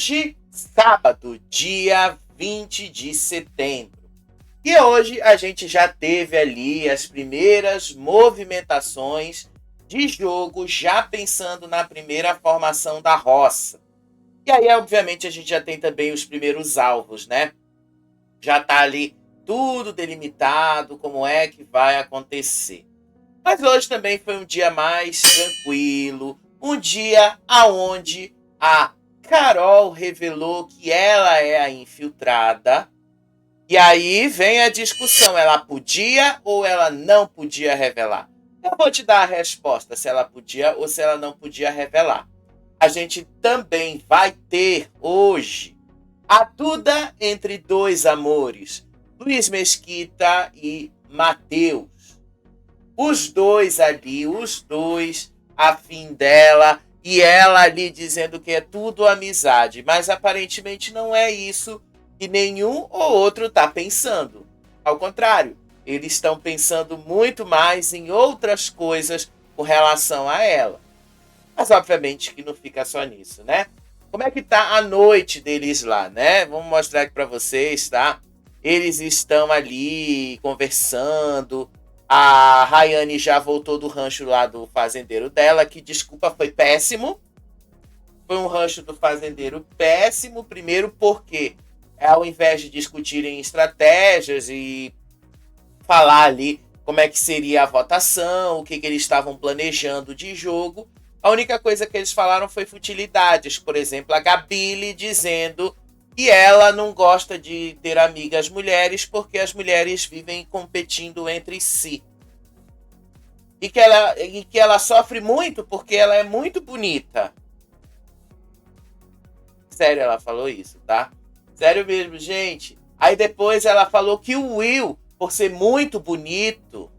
Hoje, sábado, dia 20 de setembro. E hoje a gente já teve ali as primeiras movimentações de jogo, já pensando na primeira formação da roça. E aí, obviamente, a gente já tem também os primeiros alvos, né? Já tá ali tudo delimitado, como é que vai acontecer. Mas hoje também foi um dia mais tranquilo, um dia aonde a Carol revelou que ela é a infiltrada. E aí vem a discussão, ela podia ou ela não podia revelar? Eu vou te dar a resposta, se ela podia ou se ela não podia revelar. A gente também vai ter hoje a Duda entre dois amores, Luiz Mesquita e Matheus. Os dois ali, os dois afim dela, e ela ali dizendo que é tudo amizade, mas aparentemente não é isso que nenhum ou outro está pensando. Ao contrário, eles estão pensando muito mais em outras coisas com relação a ela. Mas obviamente que não fica só nisso, né? Como é que tá a noite deles lá, né? Vamos mostrar aqui para vocês, tá? Eles estão ali conversando. A Rayane já voltou do rancho lá do fazendeiro dela, que, desculpa, foi péssimo. Foi um rancho do fazendeiro péssimo. Primeiro porque, ao invés de discutirem estratégias e falar ali como é que seria a votação, o que eles estavam planejando de jogo, a única coisa que eles falaram foi futilidades. Por exemplo, a Gabi dizendo que ela não gosta de ter amigas mulheres porque as mulheres vivem competindo entre si. E que ela sofre muito porque ela é muito bonita. Sério, ela falou isso, tá? Sério mesmo, gente. Aí depois ela falou que o Will, por ser muito bonito,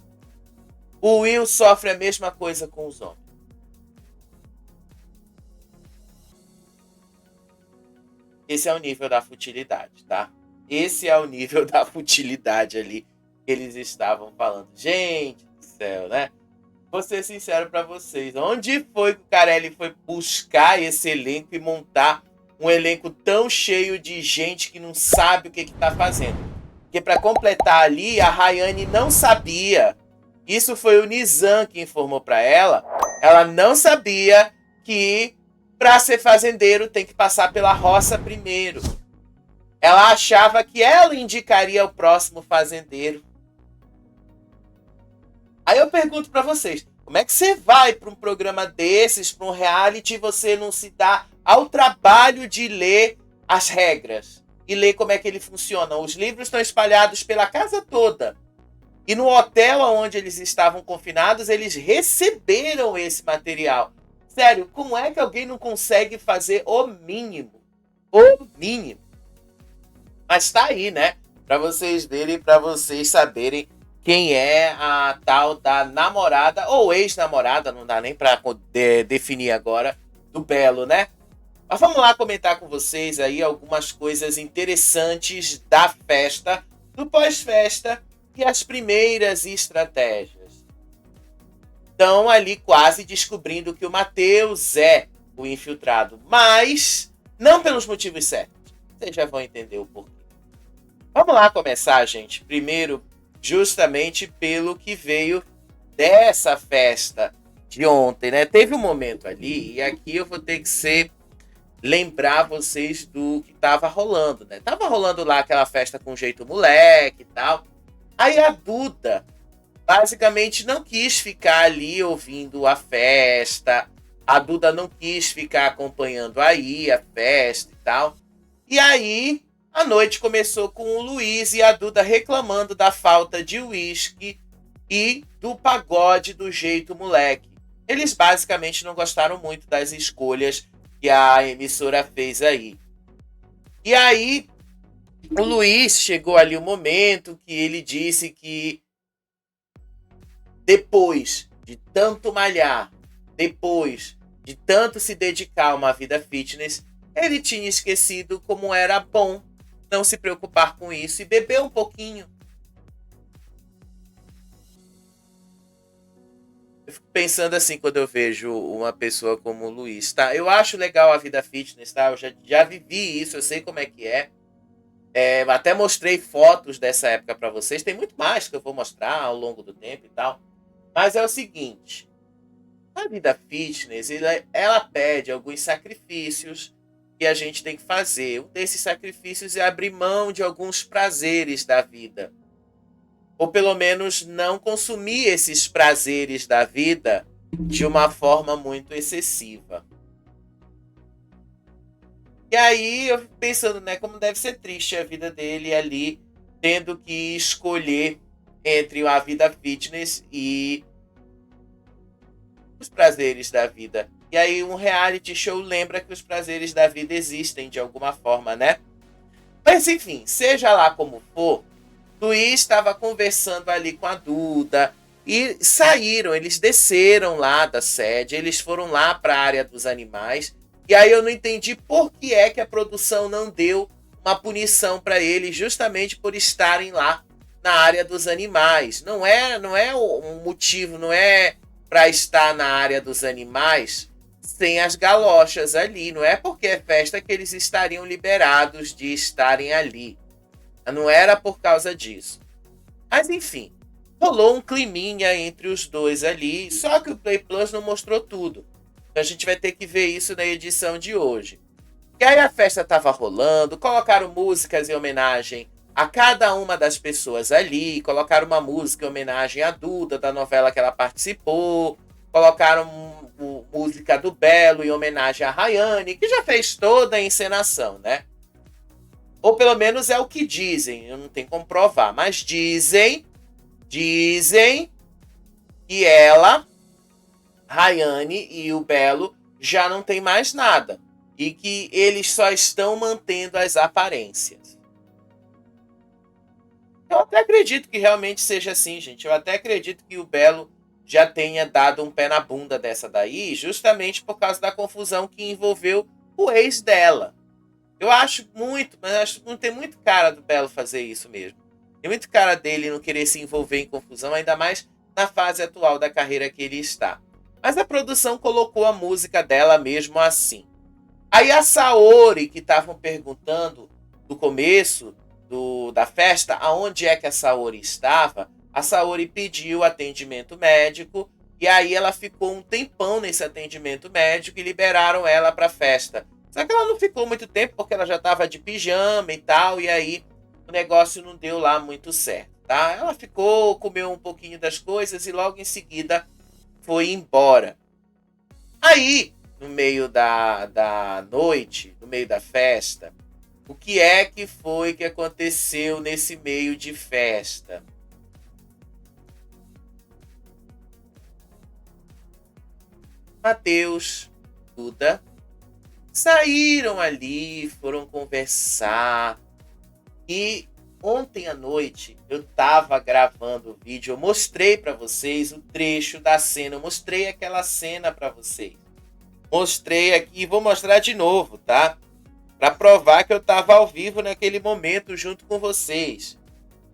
o Will sofre a mesma coisa com os homens. Esse é o nível da futilidade, tá? Esse é o nível da futilidade ali que eles estavam falando. Gente do céu, né? Vou ser sincero pra vocês. Onde foi que o Carelli foi buscar esse elenco e montar um elenco tão cheio de gente que não sabe o que tá fazendo? Porque pra completar ali, a Rayane não sabia. Isso foi o Nizam que informou pra ela. Ela não sabia que para ser fazendeiro tem que passar pela roça primeiro. Ela achava que ela indicaria o próximo fazendeiro. Aí eu pergunto para vocês, como é que você vai para um programa desses, para um reality, e você não se dá ao trabalho de ler as regras e ler como é que ele funciona? Os livros estão espalhados pela casa toda. E no hotel onde eles estavam confinados, eles receberam esse material. Sério, como é que alguém não consegue fazer o mínimo? O mínimo. Mas tá aí, né? Para vocês verem, para vocês saberem quem é a tal da namorada ou ex-namorada, não dá nem para definir agora, do Belo, né? Mas vamos lá comentar com vocês aí algumas coisas interessantes da festa, do pós-festa e as primeiras estratégias. Estão ali quase descobrindo que o Matheus é o infiltrado, mas não pelos motivos certos. Vocês já vão entender o porquê. Vamos lá começar, gente. Primeiro, justamente pelo que veio dessa festa de ontem, né? Teve um momento ali, e aqui eu vou ter que lembrar vocês do que tava rolando, né? Tava rolando lá aquela festa com jeito moleque e tal. Aí a Duda basicamente não quis ficar ali ouvindo a festa. A Duda não quis ficar acompanhando aí a festa e tal. E aí a noite começou com o Luiz e a Duda reclamando da falta de uísque e do pagode do jeito moleque. Eles basicamente não gostaram muito das escolhas que a emissora fez aí. E aí o Luiz chegou ali o momento que ele disse que depois de tanto malhar, depois de tanto se dedicar a uma vida fitness, ele tinha esquecido como era bom não se preocupar com isso e beber um pouquinho. Eu fico pensando assim quando eu vejo uma pessoa como o Luiz, tá? Eu acho legal a vida fitness, tá? Eu já vivi isso, eu sei como é que é. Até mostrei fotos dessa época para vocês. Tem muito mais que eu vou mostrar ao longo do tempo e tal. Mas é o seguinte, a vida fitness, ela pede alguns sacrifícios que a gente tem que fazer. Um desses sacrifícios é abrir mão de alguns prazeres da vida. Ou pelo menos não consumir esses prazeres da vida de uma forma muito excessiva. E aí eu fico pensando, né, como deve ser triste a vida dele ali, tendo que escolher entre a vida fitness e os prazeres da vida. E aí um reality show lembra que os prazeres da vida existem de alguma forma, né? Mas enfim, seja lá como for, Luiz estava conversando ali com a Duda e saíram, eles desceram lá da sede, eles foram lá para a área dos animais. E aí eu não entendi por que é que a produção não deu uma punição para eles justamente por estarem lá na área dos animais. Não é um motivo, não é para estar na área dos animais sem as galochas ali, não é porque é festa que eles estariam liberados de estarem ali. Não era por causa disso. Mas enfim, rolou um climinha entre os dois ali, só que o Play Plus não mostrou tudo. Então a gente vai ter que ver isso na edição de hoje. E aí a festa estava rolando, colocaram músicas em homenagem a cada uma das pessoas ali, colocaram uma música em homenagem à Duda, da novela que ela participou, colocaram música do Belo em homenagem a Rayane, que já fez toda a encenação, né? Ou pelo menos é o que dizem, eu não tenho como provar, mas dizem que ela, Rayane e o Belo já não tem mais nada e que eles só estão mantendo as aparências. Eu até acredito que realmente seja assim, gente. Eu até acredito que o Belo já tenha dado um pé na bunda dessa daí, justamente por causa da confusão que envolveu o ex dela. Eu acho muito, mas acho que não tem muito cara do Belo fazer isso mesmo. Tem muito cara dele não querer se envolver em confusão, ainda mais na fase atual da carreira que ele está. Mas a produção colocou a música dela mesmo assim. Aí a Saori, que estavam perguntando no começo da festa aonde é que a Saori estava, a Saori pediu atendimento médico e aí ela ficou um tempão nesse atendimento médico e liberaram ela para a festa. Só que ela não ficou muito tempo porque ela já estava de pijama e tal, e aí o negócio não deu lá muito certo, tá? Ela ficou, comeu um pouquinho das coisas e logo em seguida foi embora. Aí, no meio da noite, no meio da festa, o que é que foi que aconteceu nesse meio de festa? Matheus, Duda, saíram ali, foram conversar. E ontem à noite eu tava gravando o vídeo, eu mostrei para vocês o trecho da cena, eu mostrei aquela cena para vocês. Mostrei aqui e vou mostrar de novo, tá? Para provar que eu tava ao vivo naquele momento junto com vocês.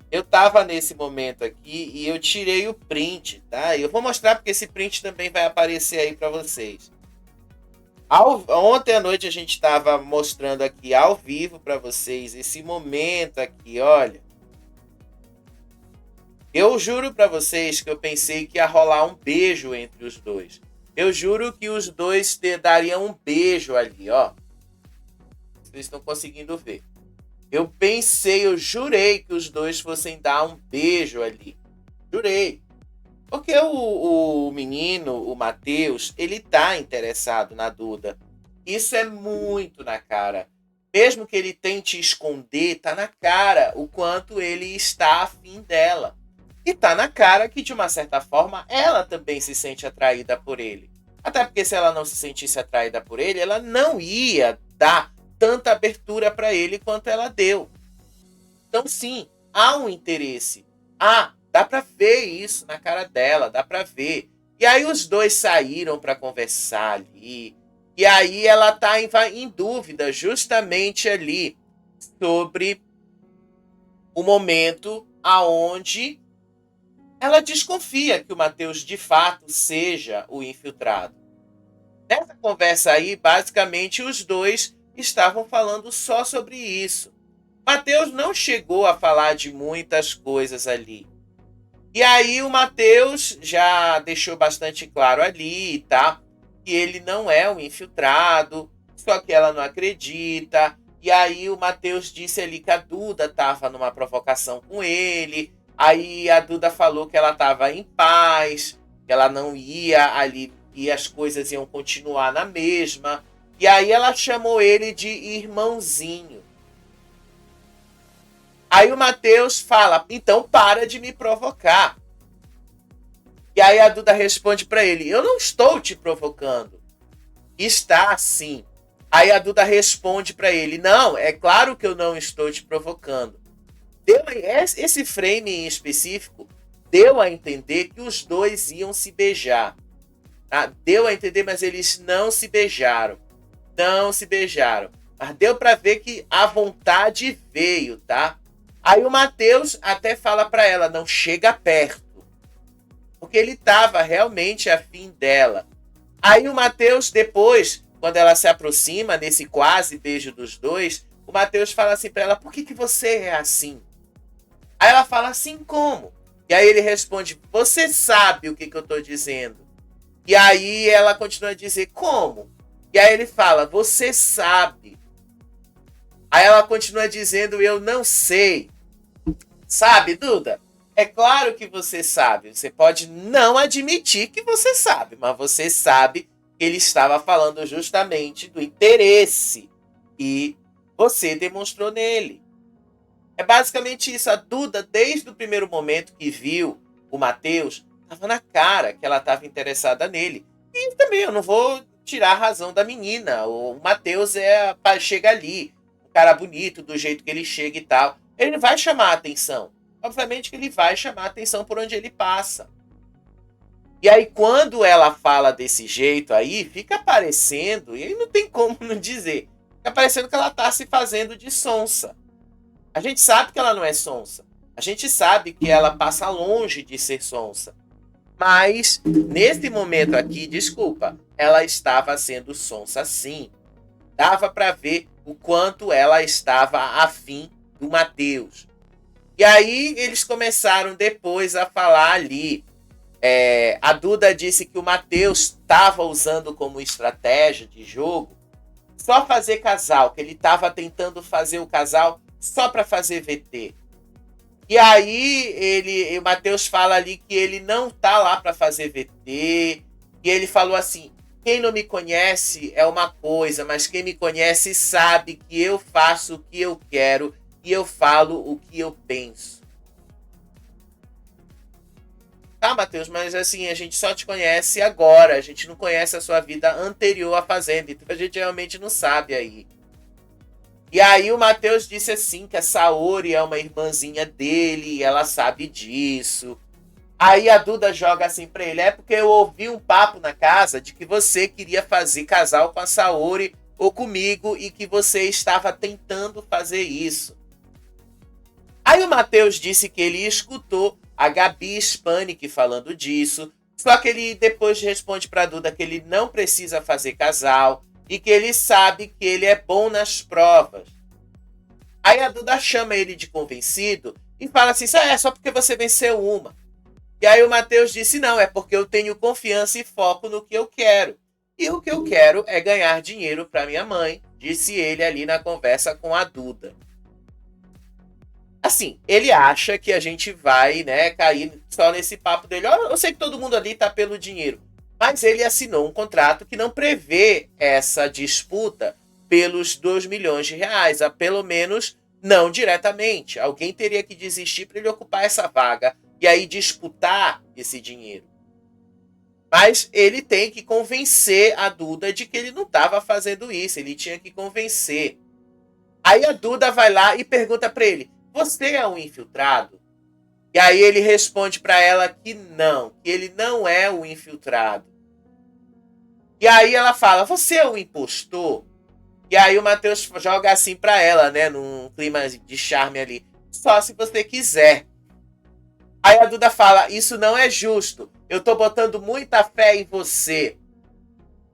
Eu tava nesse momento aqui e eu tirei o print, tá? Eu vou mostrar porque esse print também vai aparecer aí para vocês. Ontem à noite a gente estava mostrando aqui ao vivo para vocês esse momento aqui, olha. Eu juro para vocês que eu pensei que ia rolar um beijo entre os dois. Eu juro que os dois dariam um beijo ali, ó. Vocês estão conseguindo ver. Eu pensei, eu jurei que os dois fossem dar um beijo ali. Jurei. Porque o menino, o Matheus, ele tá interessado na Duda. Isso é muito na cara. Mesmo que ele tente esconder, tá na cara o quanto ele está afim dela. E tá na cara que, de uma certa forma, ela também se sente atraída por ele. Até porque se ela não se sentisse atraída por ele, ela não ia dar tanta abertura para ele quanto ela deu. Então, sim, há um interesse. Dá pra ver isso na cara dela, dá pra ver. E aí os dois saíram para conversar ali. E aí ela tá em dúvida justamente ali sobre o momento aonde ela desconfia que o Matheus de fato seja o infiltrado. Nessa conversa aí, basicamente os dois estavam falando só sobre isso. Matheus não chegou a falar de muitas coisas ali. E aí o Matheus já deixou bastante claro ali, tá? Que ele não é um infiltrado, só que ela não acredita. E aí o Matheus disse ali que a Duda estava numa provocação com ele. Aí a Duda falou que ela estava em paz, que ela não ia ali e as coisas iam continuar na mesma. E aí ela chamou ele de irmãozinho. Aí o Matheus fala, então para de me provocar. E aí a Duda responde para ele, eu não estou te provocando. Está sim. Aí a Duda responde para ele, não, é claro que eu não estou te provocando. Esse frame em específico deu a entender que os dois iam se beijar. Tá? Deu a entender, mas eles não se beijaram. Não se beijaram. Mas deu para ver que a vontade veio, tá? Aí o Matheus até fala para ela, não chega perto. Porque ele estava realmente afim dela. Aí o Matheus, depois, quando ela se aproxima, nesse quase beijo dos dois, o Matheus fala assim para ela, por que você é assim? Aí ela fala, assim como? E aí ele responde, você sabe o que eu estou dizendo. E aí ela continua a dizer, como? E aí ele fala, você sabe. Aí ela continua dizendo, eu não sei. Sabe, Duda? É claro que você sabe. Você pode não admitir que você sabe, mas você sabe que ele estava falando justamente do interesse e você demonstrou nele. É basicamente isso. A Duda, desde o primeiro momento que viu o Matheus, estava na cara que ela estava interessada nele. E também eu não vou tirar a razão da menina. O Matheus chega ali, um cara bonito, do jeito que ele chega e tal. Ele vai chamar a atenção. Obviamente que ele vai chamar a atenção por onde ele passa. E aí, quando ela fala desse jeito aí, fica parecendo, e aí não tem como não dizer, fica parecendo que ela tá se fazendo de sonsa. A gente sabe que ela não é sonsa. A gente sabe que ela passa longe de ser sonsa. Mas, nesse momento aqui, desculpa, ela estava sendo sonsa sim. Dava para ver o quanto ela estava afim do Matheus. E aí eles começaram depois a falar ali. A Duda disse que o Matheus estava usando como estratégia de jogo só fazer casal, que ele estava tentando fazer o casal só para fazer VT. E aí o Matheus fala ali que ele não tá lá para fazer VT. E ele falou assim, quem não me conhece é uma coisa, mas quem me conhece sabe que eu faço o que eu quero e eu falo o que eu penso. Tá, Matheus, mas assim, a gente só te conhece agora, a gente não conhece a sua vida anterior à Fazenda, então a gente realmente não sabe aí. E aí o Matheus disse assim, que a Saori é uma irmãzinha dele, e ela sabe disso. Aí a Duda joga assim pra ele, é porque eu ouvi um papo na casa de que você queria fazer casal com a Saori ou comigo e que você estava tentando fazer isso. Aí o Matheus disse que ele escutou a Gabi Spanik falando disso, só que ele depois responde pra Duda que ele não precisa fazer casal e que ele sabe que ele é bom nas provas. Aí a Duda chama ele de convencido e fala assim, só porque você venceu uma. E aí o Matheus disse, não, é porque eu tenho confiança e foco no que eu quero. E o que eu quero é ganhar dinheiro para minha mãe, disse ele ali na conversa com a Duda. Assim, ele acha que a gente vai, né, cair só nesse papo dele. Eu sei que todo mundo ali tá pelo dinheiro, mas ele assinou um contrato que não prevê essa disputa pelos 2 milhões de reais, pelo menos não diretamente. Alguém teria que desistir para ele ocupar essa vaga e aí disputar esse dinheiro. Mas ele tem que convencer a Duda de que ele não estava fazendo isso, ele tinha que convencer. Aí a Duda vai lá e pergunta para ele, você é um infiltrado? E aí ele responde para ela que não, que ele não é o infiltrado. E aí ela fala, você é um impostor? E aí o Matheus joga assim para ela, né, num clima de charme ali, só se você quiser. Aí a Duda fala, isso não é justo. Eu tô botando muita fé em você.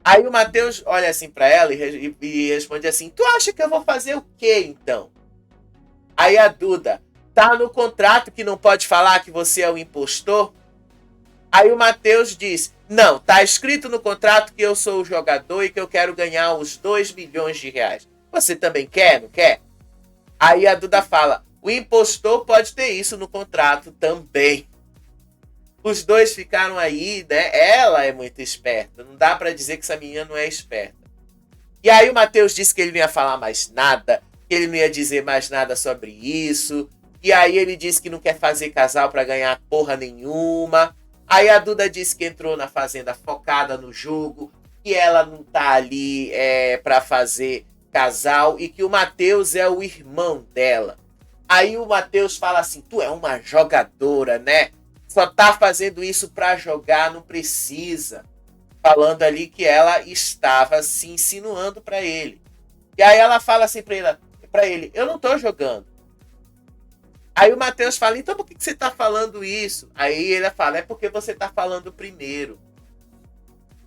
Aí o Matheus olha assim pra ela e responde assim, tu acha que eu vou fazer o quê, então? Aí a Duda, tá no contrato que não pode falar que você é o impostor? Aí o Matheus diz, não, tá escrito no contrato que eu sou o jogador e que eu quero ganhar os 2 milhões de reais. Você também quer, não quer? Aí a Duda fala, o impostor pode ter isso no contrato também. Os dois ficaram aí, né? Ela é muito esperta. Não dá pra dizer que essa menina não é esperta. E aí o Matheus disse que ele não ia falar mais nada, que ele não ia dizer mais nada sobre isso. E aí ele disse que não quer fazer casal pra ganhar porra nenhuma. Aí a Duda disse que entrou na Fazenda focada no jogo, que ela não tá ali pra fazer casal e que o Matheus é o irmão dela. Aí o Matheus fala assim, tu é uma jogadora, né? Só tá fazendo isso pra jogar, não precisa. Falando ali que ela estava se insinuando pra ele. E aí ela fala assim pra ele, eu não tô jogando. Aí o Matheus fala, então por que você tá falando isso? Aí ele fala, é porque você tá falando primeiro.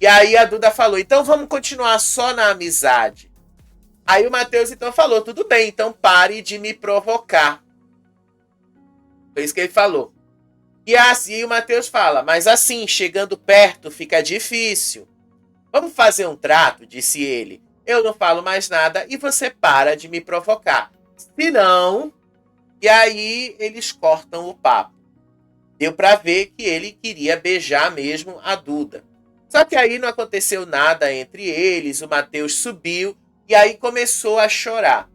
E aí a Duda falou, então vamos continuar só na amizade. Aí o Matheus então falou, tudo bem, então pare de me provocar. Foi isso que ele falou. E assim o Matheus fala, mas assim, chegando perto fica difícil. Vamos fazer um trato, disse ele. Eu não falo mais nada e você para de me provocar. Se não... E aí eles cortam o papo. Deu pra ver que ele queria beijar mesmo a Duda. Só que aí não aconteceu nada entre eles, o Matheus subiu e aí começou a chorar.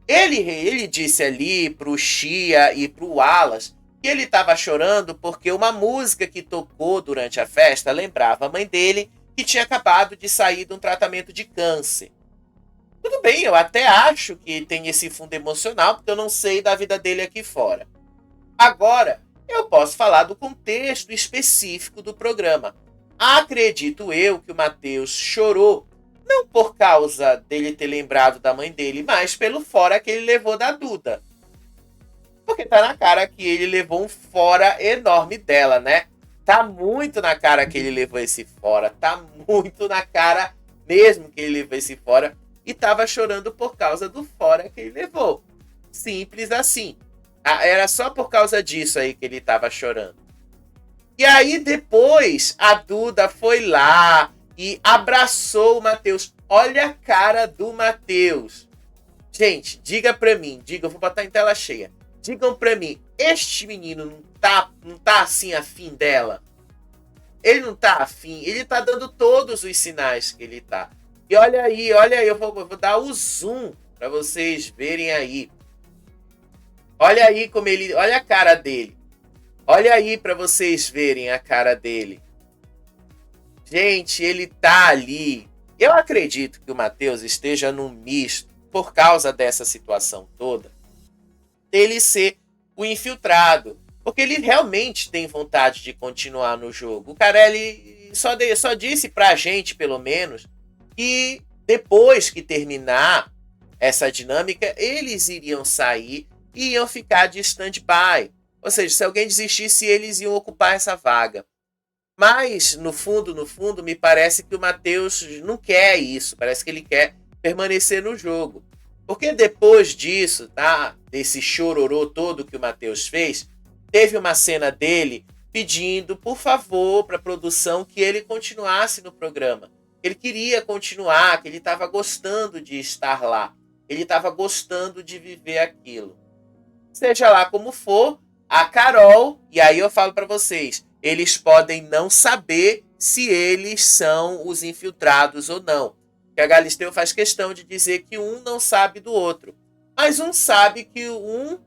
Ele disse ali pro Chia e pro Wallace que ele estava chorando porque uma música que tocou durante a festa lembrava a mãe dele que tinha acabado de sair de um tratamento de câncer. Tudo bem, eu até acho que tem esse fundo emocional, porque eu não sei da vida dele aqui fora. Agora, eu posso falar do contexto específico do programa. Acredito eu que o Matheus chorou, não por causa dele ter lembrado da mãe dele, mas pelo fora que ele levou da Duda. Porque tá na cara que ele levou um fora enorme dela, né? Tá muito na cara que ele levou esse fora, tá muito na cara mesmo que ele levou esse fora. E tava chorando por causa do fora que ele levou. Simples assim. Era só por causa disso aí que ele tava chorando. E aí depois a Duda foi lá e abraçou o Matheus. Olha a cara do Matheus. Gente, diga pra mim, eu vou botar em tela cheia. Digam pra mim, este menino não tá assim afim dela? Ele não tá afim, ele tá dando todos os sinais que ele tá. E olha aí, eu vou dar o zoom para vocês verem aí. Olha aí como ele, olha a cara dele. Olha aí para vocês verem a cara dele. Gente, ele tá ali. Eu acredito que o Matheus esteja num misto por causa dessa situação toda. Dele ser o infiltrado, porque ele realmente tem vontade de continuar no jogo. O Carelli só disse pra gente, pelo menos, que depois que terminar essa dinâmica, eles iriam sair e iam ficar de stand-by. Ou seja, se alguém desistisse, eles iam ocupar essa vaga. Mas, no fundo, me parece que o Matheus não quer isso. Parece que ele quer permanecer no jogo. Porque depois disso, tá? Desse chororô todo que o Matheus fez, teve uma cena dele pedindo, por favor, para a produção que ele continuasse no programa. Ele queria continuar, que ele estava gostando de estar lá. Ele estava gostando de viver aquilo. Seja lá como for, a Carol, e aí eu falo para vocês, eles podem não saber se eles são os infiltrados ou não. Que a Galisteu faz questão de dizer que um não sabe do outro. Mas um sabe que o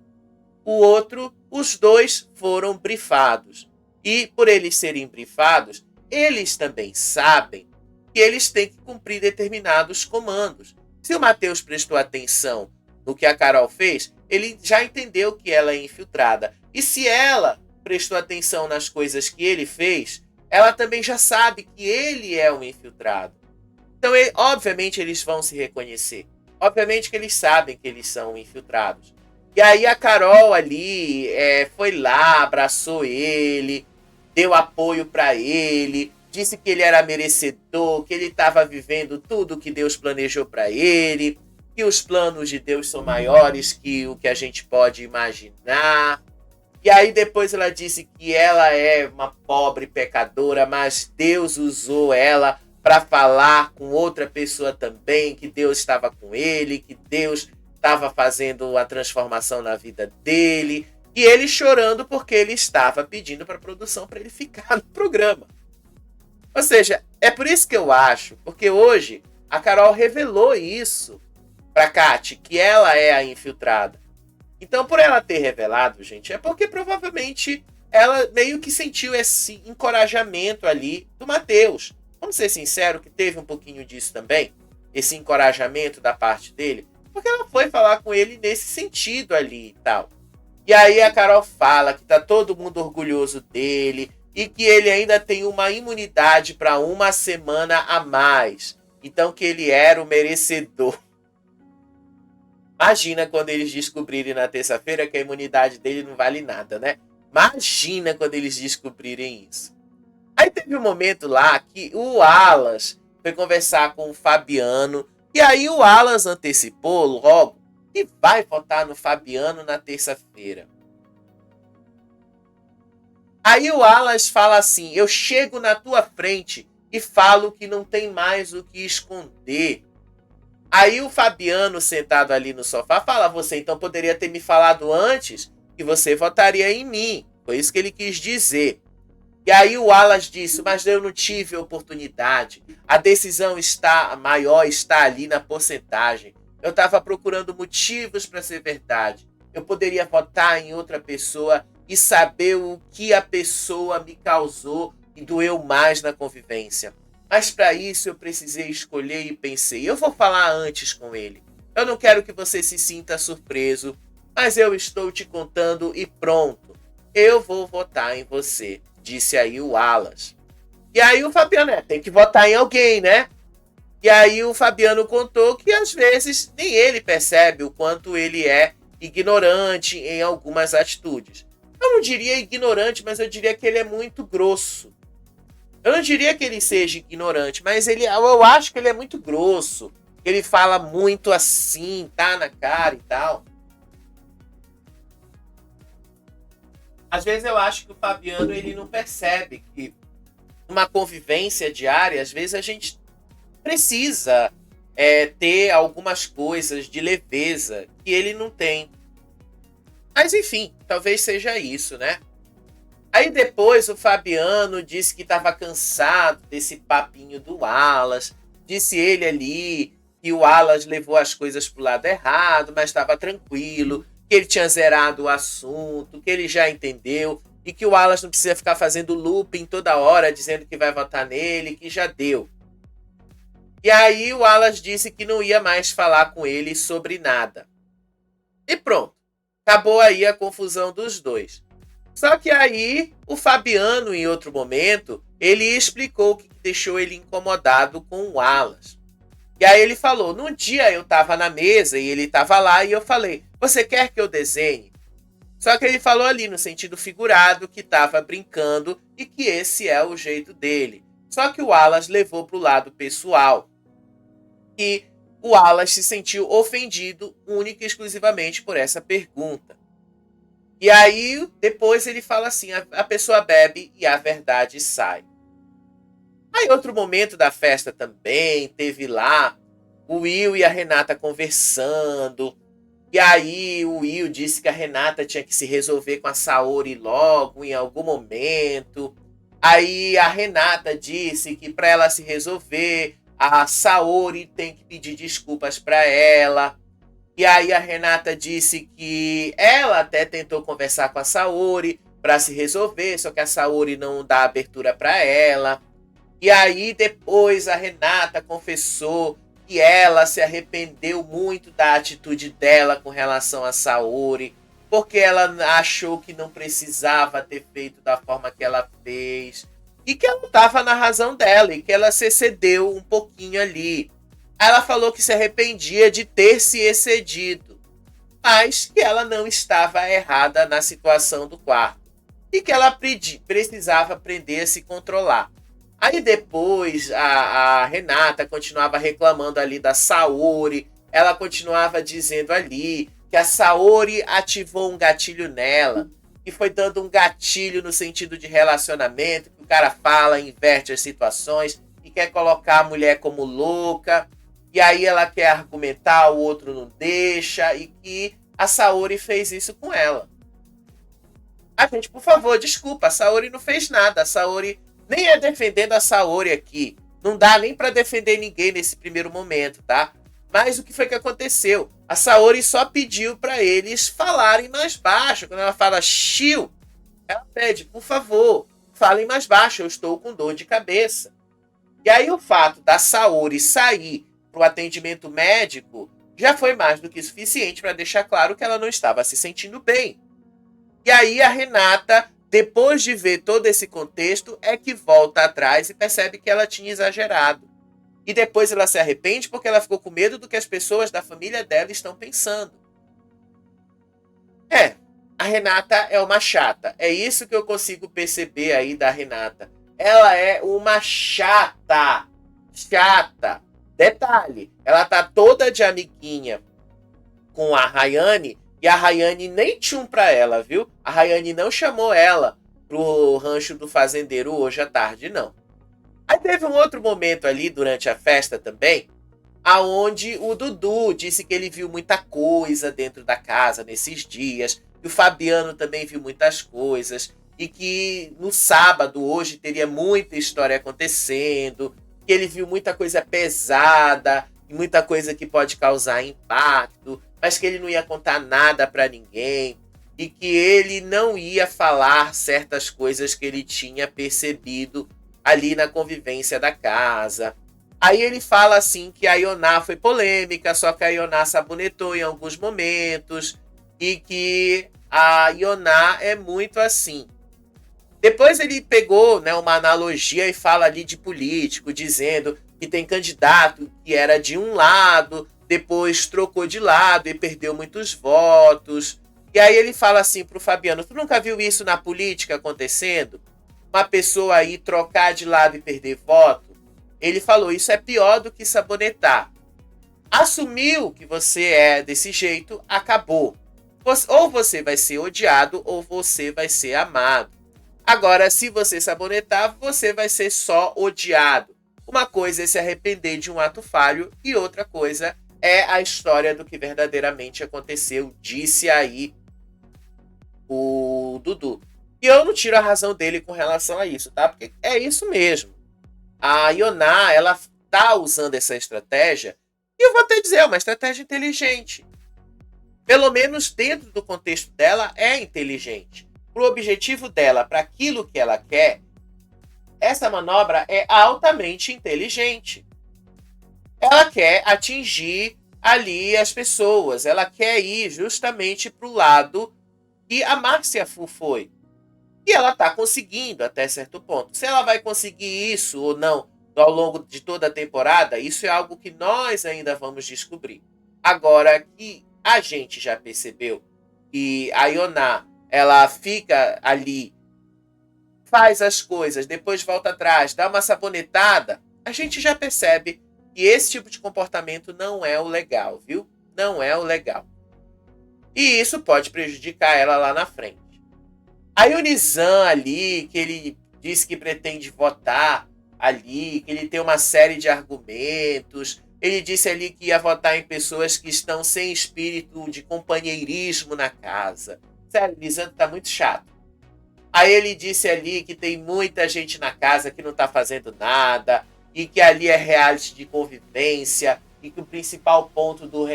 outro, os dois foram brifados. E por eles serem brifados, eles também sabem que eles têm que cumprir determinados comandos. Se o Matheus prestou atenção no que a Carol fez, ele já entendeu que ela é infiltrada. E se ela prestou atenção nas coisas que ele fez, ela também já sabe que ele é um infiltrado. Então, obviamente, eles vão se reconhecer. Obviamente que eles sabem que eles são infiltrados. E aí a Carol ali foi lá, abraçou ele, deu apoio para ele, disse que ele era merecedor, que ele estava vivendo tudo que Deus planejou para ele, que os planos de Deus são maiores que o que a gente pode imaginar. E aí depois ela disse que ela é uma pobre pecadora, mas Deus usou ela para falar com outra pessoa também, que Deus estava com ele, que Deus estava fazendo a transformação na vida dele. E ele chorando porque ele estava pedindo para a produção para ele ficar no programa. Ou seja, é por isso que eu acho, porque hoje a Carol revelou isso para Kate, que ela é a infiltrada. Então, por ela ter revelado, gente, é porque provavelmente ela meio que sentiu esse encorajamento ali do Matheus. Vamos ser sinceros que teve um pouquinho disso também, esse encorajamento da parte dele, porque ela foi falar com ele nesse sentido ali e tal. E aí a Carol fala que tá todo mundo orgulhoso dele e que ele ainda tem uma imunidade para uma semana a mais. Então que ele era o merecedor. Imagina quando eles descobrirem na terça-feira que a imunidade dele não vale nada, né? Imagina quando eles descobrirem isso. Aí teve um momento lá que o Alas foi conversar com o Fabiano. E aí o Alas antecipou logo que vai votar no Fabiano na terça-feira. Aí o Alas fala assim: eu chego na tua frente e falo que não tem mais o que esconder. Aí o Fabiano, sentado ali no sofá, fala: você então poderia ter me falado antes que você votaria em mim. Foi isso que ele quis dizer. E aí o Alas disse: mas eu não tive oportunidade. A decisão maior está ali na porcentagem. Eu estava procurando motivos para ser verdade. Eu poderia votar em outra pessoa e saber o que a pessoa me causou e doeu mais na convivência. Mas para isso eu precisei escolher e pensei: eu vou falar antes com ele. Eu não quero que você se sinta surpreso, mas eu estou te contando e pronto. Eu vou votar em você, disse aí o Alas. E aí o Fabiano, tem que votar em alguém, né? E aí o Fabiano contou que às vezes nem ele percebe o quanto ele é ignorante em algumas atitudes. Eu não diria ignorante, mas eu diria que ele é muito grosso. Eu não diria que ele seja ignorante, mas eu acho que ele é muito grosso. Ele fala muito assim, tá na cara e tal. Às vezes eu acho que o Fabiano ele não percebe que numa convivência diária, às vezes a gente precisa ter algumas coisas de leveza que ele não tem. Mas enfim, talvez seja isso, né? Aí depois o Fabiano disse que estava cansado desse papinho do Alas. Disse ele ali que o Alas levou as coisas pro lado errado, mas estava tranquilo, que ele tinha zerado o assunto, que ele já entendeu e que o Alas não precisa ficar fazendo looping toda hora dizendo que vai votar nele, que já deu. E aí o Alas disse que não ia mais falar com ele sobre nada. E pronto. Acabou aí a confusão dos dois. Só que aí o Fabiano, em outro momento, ele explicou o que deixou ele incomodado com o Alas. E aí ele falou: num dia eu estava na mesa e ele estava lá e eu falei: você quer que eu desenhe? Só que ele falou ali no sentido figurado que estava brincando e que esse é o jeito dele. Só que o Alas levou para o lado pessoal. E o Alas se sentiu ofendido única e exclusivamente por essa pergunta. E aí, depois ele fala assim: a pessoa bebe e a verdade sai. Aí, outro momento da festa também, teve lá o Will e a Renata conversando. E aí, o Will disse que a Renata tinha que se resolver com a Saori logo, em algum momento. Aí, a Renata disse que para ela se resolver, a Saori tem que pedir desculpas para ela. E aí a Renata disse que ela até tentou conversar com a Saori para se resolver, só que a Saori não dá abertura para ela. E aí depois a Renata confessou que ela se arrependeu muito da atitude dela com relação a Saori, porque ela achou que não precisava ter feito da forma que ela fez. E que ela estava na razão dela e que ela se excedeu um pouquinho ali. Ela falou que se arrependia de ter se excedido. mas que ela não estava errada na situação do quarto e que ela precisava aprender a se controlar. Aí depois a Renata continuava reclamando ali da Saori, ela continuava dizendo ali que a Saori ativou um gatilho nela, que foi dando um gatilho no sentido de relacionamento, que o cara fala, inverte as situações e quer colocar a mulher como louca, e aí ela quer argumentar, o outro não deixa, e que a Saori fez isso com ela. A gente, por favor, desculpa, a Saori não fez nada, a Saori nem é defendendo a Saori aqui. Não dá nem pra defender ninguém nesse primeiro momento, tá? Mas o que foi que aconteceu? A Saori só pediu pra eles falarem mais baixo. Quando ela fala Shio, ela pede, por favor, falem mais baixo, eu estou com dor de cabeça. E aí o fato da Saori sair pro atendimento médico já foi mais do que suficiente para deixar claro que ela não estava se sentindo bem. E aí a Renata, depois de ver todo esse contexto, é que volta atrás e percebe que ela tinha exagerado. E depois ela se arrepende porque ela ficou com medo do que as pessoas da família dela estão pensando. A Renata é uma chata. É isso que eu consigo perceber aí da Renata. Ela é uma chata. Chata. Detalhe, ela tá toda de amiguinha com a Rayane e a Rayane nem tchum pra ela, viu? A Rayane não chamou ela pro rancho do fazendeiro hoje à tarde, não. Aí teve um outro momento ali durante a festa também, aonde o Dudu disse que ele viu muita coisa dentro da casa nesses dias, e o Fabiano também viu muitas coisas, e que no sábado hoje teria muita história acontecendo, que ele viu muita coisa pesada, e muita coisa que pode causar impacto, mas que ele não ia contar nada para ninguém, e que ele não ia falar certas coisas que ele tinha percebido ali na convivência da casa. Aí ele fala assim que a Ioná foi polêmica, só que a Ioná sabonetou em alguns momentos, e que a Ioná é muito assim. Depois ele pegou, né, uma analogia e fala ali de político, dizendo que tem candidato que era de um lado, depois trocou de lado e perdeu muitos votos. E aí ele fala assim pro Fabiano, tu nunca viu isso na política acontecendo? Uma pessoa aí trocar de lado e perder voto? Ele falou, isso é pior do que sabonetar. Assumiu que você é desse jeito, acabou. Ou você vai ser odiado ou você vai ser amado. Agora, se você sabonetar, você vai ser só odiado. Uma coisa é se arrepender de um ato falho e outra coisa é a história do que verdadeiramente aconteceu, disse aí o Dudu. E eu não tiro a razão dele com relação a isso, tá? Porque é isso mesmo. A Ioná, ela tá usando essa estratégia e eu vou até dizer, é uma estratégia inteligente. Pelo menos dentro do contexto dela, é inteligente. Para o objetivo dela, para aquilo que ela quer, essa manobra é altamente inteligente. Ela quer atingir ali as pessoas. Ela quer ir justamente para o lado que a Márcia Fu foi. E ela está conseguindo até certo ponto. Se ela vai conseguir isso ou não ao longo de toda a temporada, isso é algo que nós ainda vamos descobrir. Agora que a gente já percebeu que a Ioná, ela fica ali, faz as coisas, depois volta atrás, dá uma sabonetada, a gente já percebe que esse tipo de comportamento não é o legal, viu? Não é o legal. E isso pode prejudicar ela lá na frente. Aí o Nizam ali, que ele diz que pretende votar ali, que ele tem uma série de argumentos. Ele disse ali que ia votar em pessoas que estão sem espírito de companheirismo na casa. Sério, o Nizam tá muito chato. Aí ele disse ali que tem muita gente na casa que não tá fazendo nada, e que ali é reality de convivência, e que o principal ponto do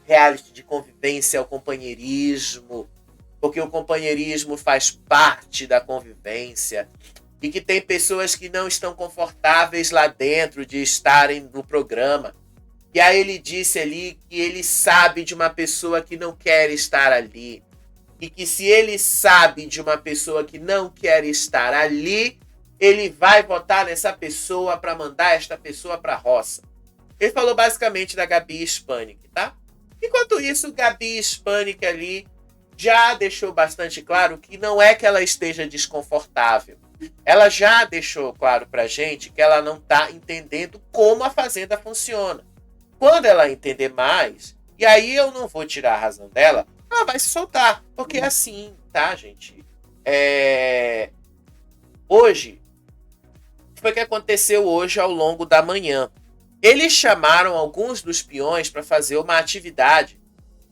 reality de convivência é o companheirismo, porque o companheirismo faz parte da convivência, e que tem pessoas que não estão confortáveis lá dentro de estarem no programa. E aí ele disse ali que ele sabe de uma pessoa que não quer estar ali, e que se ele sabe de uma pessoa que não quer estar ali, ele vai votar nessa pessoa para mandar esta pessoa para a roça. Ele falou basicamente da Gabi Hispanic, tá? Enquanto isso, Gabi Hispanic ali já deixou bastante claro que não é que ela esteja desconfortável. Ela já deixou claro pra gente que ela não tá entendendo como a Fazenda funciona. Quando ela entender mais, e aí eu não vou tirar a razão dela, ela vai se soltar. Porque é assim, tá, gente? Hoje, o que foi que aconteceu hoje ao longo da manhã? Eles chamaram alguns dos peões para fazer uma atividade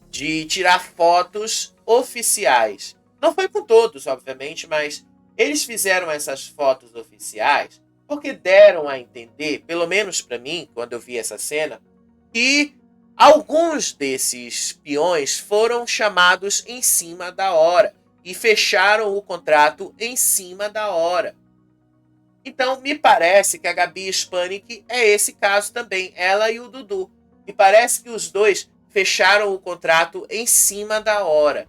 de tirar fotos oficiais. Não foi com todos, obviamente, mas eles fizeram essas fotos oficiais porque deram a entender, pelo menos para mim, quando eu vi essa cena, que alguns desses peões foram chamados em cima da hora e fecharam o contrato em cima da hora. Então, me parece que a Gabi Hispanic é esse caso também, ela e o Dudu. Me parece que os dois fecharam o contrato em cima da hora.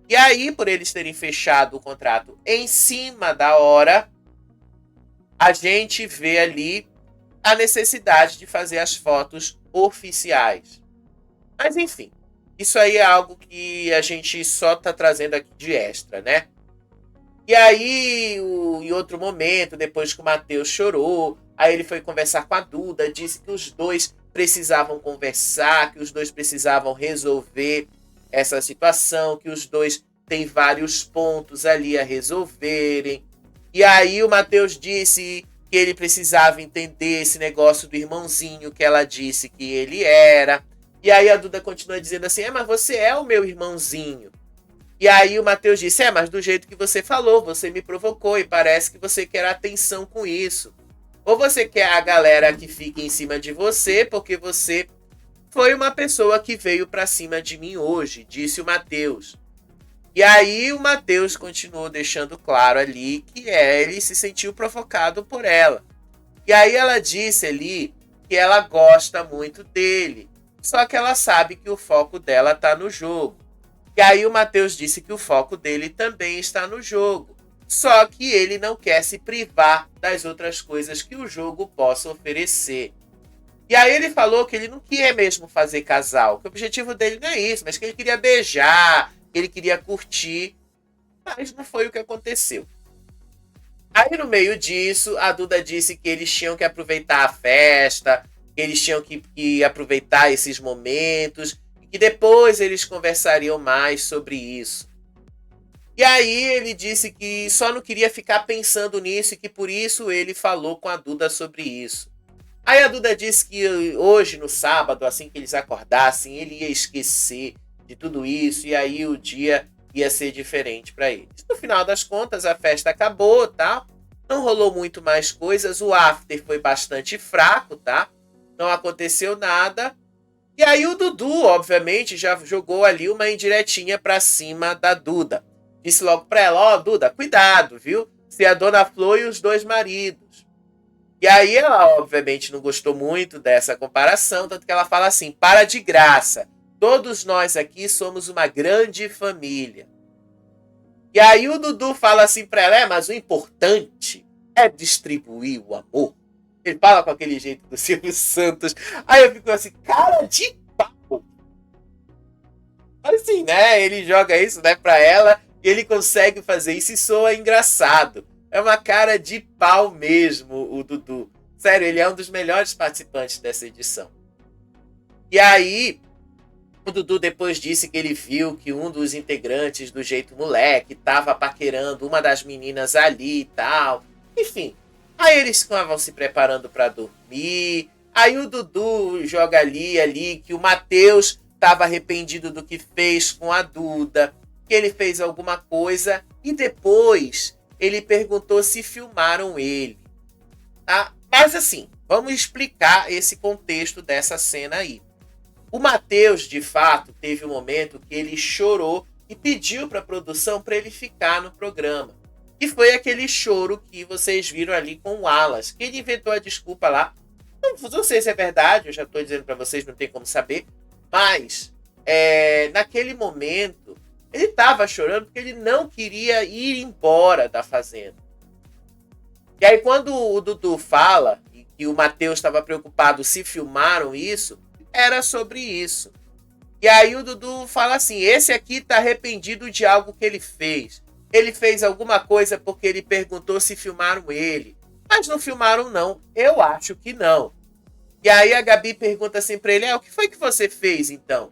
E aí, por eles terem fechado o contrato em cima da hora, a gente vê ali a necessidade de fazer as fotos oficiais. Mas enfim, isso aí é algo que a gente só está trazendo aqui de extra, né? E aí, em outro momento, depois que o Matheus chorou, aí ele foi conversar com a Duda, disse que os dois precisavam conversar, que os dois precisavam resolver essa situação, que os dois têm vários pontos ali a resolverem. E aí o Matheus disse que ele precisava entender esse negócio do irmãozinho que ela disse que ele era. E aí a Duda continua dizendo assim, mas você é o meu irmãozinho. E aí o Matheus disse, mas do jeito que você falou, você me provocou e parece que você quer atenção com isso. Ou você quer a galera que fique em cima de você, porque você foi uma pessoa que veio pra cima de mim hoje, disse o Matheus. E aí o Matheus continuou deixando claro ali que ele se sentiu provocado por ela. E aí ela disse ali que ela gosta muito dele, só que ela sabe que o foco dela tá no jogo. E aí o Matheus disse que o foco dele também está no jogo. Só que ele não quer se privar das outras coisas que o jogo possa oferecer. E aí ele falou que ele não quer mesmo fazer casal, que o objetivo dele não é isso, mas que ele queria beijar, que ele queria curtir. Mas não foi o que aconteceu. Aí no meio disso, a Duda disse que eles tinham que aproveitar a festa, que eles tinham que aproveitar esses momentos, e depois eles conversariam mais sobre isso. E aí ele disse que só não queria ficar pensando nisso e que por isso ele falou com a Duda sobre isso. Aí a Duda disse que hoje, no sábado, assim que eles acordassem, ele ia esquecer de tudo isso e aí o dia ia ser diferente para eles. No final das contas, a festa acabou, tá? Não rolou muito mais coisas, o after foi bastante fraco, tá? Não aconteceu nada. E aí o Dudu, obviamente, já jogou ali uma indiretinha pra cima da Duda. Disse logo pra ela, Duda, cuidado, viu? Se a Dona Flor e os dois maridos. E aí ela, obviamente, não gostou muito dessa comparação, tanto que ela fala assim, para de graça. Todos nós aqui somos uma grande família. E aí o Dudu fala assim pra ela, mas o importante é distribuir o amor. Ele fala com aquele jeito do Silvio Santos. Aí eu fico assim, cara de pau. Assim, né? Ele joga isso, né, pra ela e ele consegue fazer isso e soa engraçado. É uma cara de pau mesmo, o Dudu. Sério, ele é um dos melhores participantes dessa edição. E aí, o Dudu depois disse que ele viu que um dos integrantes do Jeito Moleque tava paquerando uma das meninas ali e tal. Enfim. Aí eles estavam se preparando para dormir. Aí o Dudu joga ali que o Matheus estava arrependido do que fez com a Duda, que ele fez alguma coisa e depois ele perguntou se filmaram ele. Tá? Mas assim, vamos explicar esse contexto dessa cena aí. O Matheus, de fato, teve um momento que ele chorou e pediu para a produção para ele ficar no programa. E foi aquele choro que vocês viram ali com o Wallace, que ele inventou a desculpa lá. Não sei se é verdade, eu já estou dizendo para vocês, não tem como saber. Mas, naquele momento, ele estava chorando porque ele não queria ir embora da fazenda. E aí, quando o Dudu fala que o Matheus estava preocupado se filmaram isso, era sobre isso. E aí o Dudu fala assim, esse aqui tá arrependido de algo que ele fez. Ele fez alguma coisa porque ele perguntou se filmaram ele. Mas não filmaram não, eu acho que não. E aí a Gabi pergunta assim pra ele, o que foi que você fez então?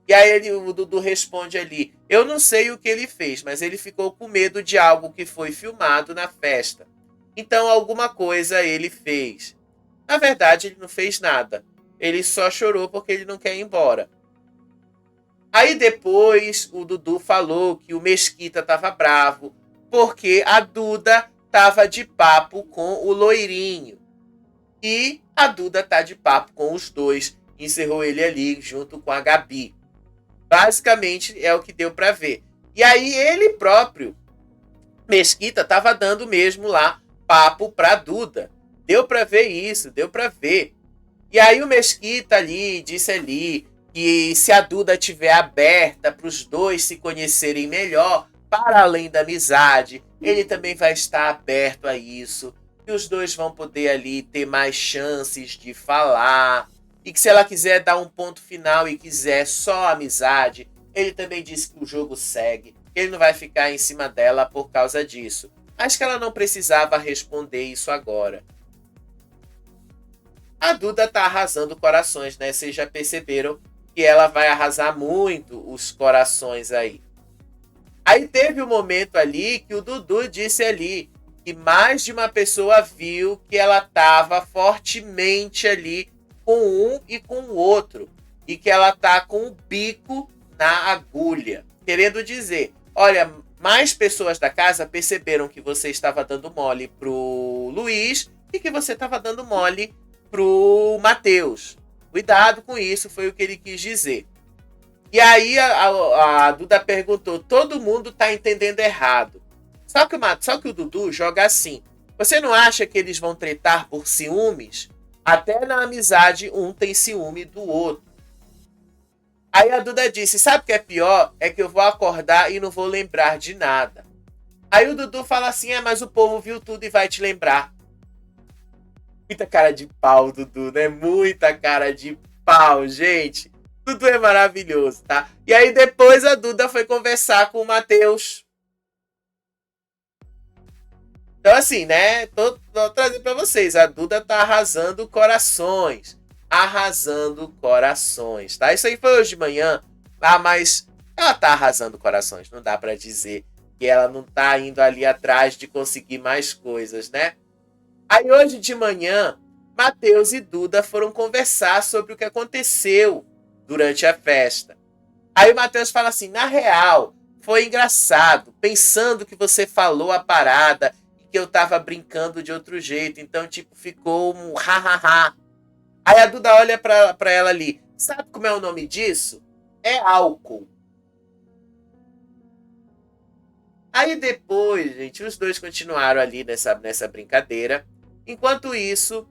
E aí o Dudu responde ali, eu não sei o que ele fez, mas ele ficou com medo de algo que foi filmado na festa. Então alguma coisa ele fez. Na verdade ele não fez nada. Ele só chorou porque ele não quer ir embora. Aí depois o Dudu falou que o Mesquita estava bravo porque a Duda estava de papo com o loirinho. E a Duda tá de papo com os dois. Encerrou ele ali junto com a Gabi. Basicamente é o que deu para ver. E aí ele próprio, Mesquita, tava dando mesmo lá papo pra Duda. Deu para ver isso, deu para ver. E aí o Mesquita ali disse ali que se a Duda tiver aberta para os dois se conhecerem melhor, para além da amizade, ele também vai estar aberto a isso. Que os dois vão poder ali ter mais chances de falar. E que se ela quiser dar um ponto final e quiser só amizade, ele também disse que o jogo segue. Ele não vai ficar em cima dela por causa disso. Acho que ela não precisava responder isso agora. A Duda tá arrasando corações, né? Vocês já perceberam que ela vai arrasar muito os corações aí. Aí teve um momento ali que o Dudu disse ali que mais de uma pessoa viu que ela tava fortemente ali com um e com o outro. E que ela tá com o bico na agulha. Querendo dizer, olha, mais pessoas da casa perceberam que você estava dando mole pro Luiz e que você estava dando mole pro Matheus. Cuidado com isso, foi o que ele quis dizer. E aí a Duda perguntou, todo mundo tá entendendo errado. Só que o Dudu joga assim. Você não acha que eles vão tretar por ciúmes? Até na amizade, um tem ciúme do outro. Aí a Duda disse, sabe o que é pior? É que eu vou acordar e não vou lembrar de nada. Aí o Dudu fala assim, mas o povo viu tudo e vai te lembrar. Muita cara de pau, Dudu, né? Muita cara de pau, gente. Dudu é maravilhoso, tá? E aí depois a Duda foi conversar com o Matheus. Então assim, né? Tô trazendo pra vocês. A Duda tá arrasando corações. Arrasando corações, tá? Isso aí foi hoje de manhã. Mas ela tá arrasando corações. Não dá pra dizer que ela não tá indo ali atrás de conseguir mais coisas, né? Aí hoje de manhã, Matheus e Duda foram conversar sobre o que aconteceu durante a festa. Aí o Matheus fala assim, na real, foi engraçado, pensando que você falou a parada e que eu tava brincando de outro jeito, então tipo, ficou um ha. Aí a Duda olha pra ela ali, sabe como é o nome disso? É álcool. Aí depois, gente, os dois continuaram ali nessa brincadeira. Enquanto isso,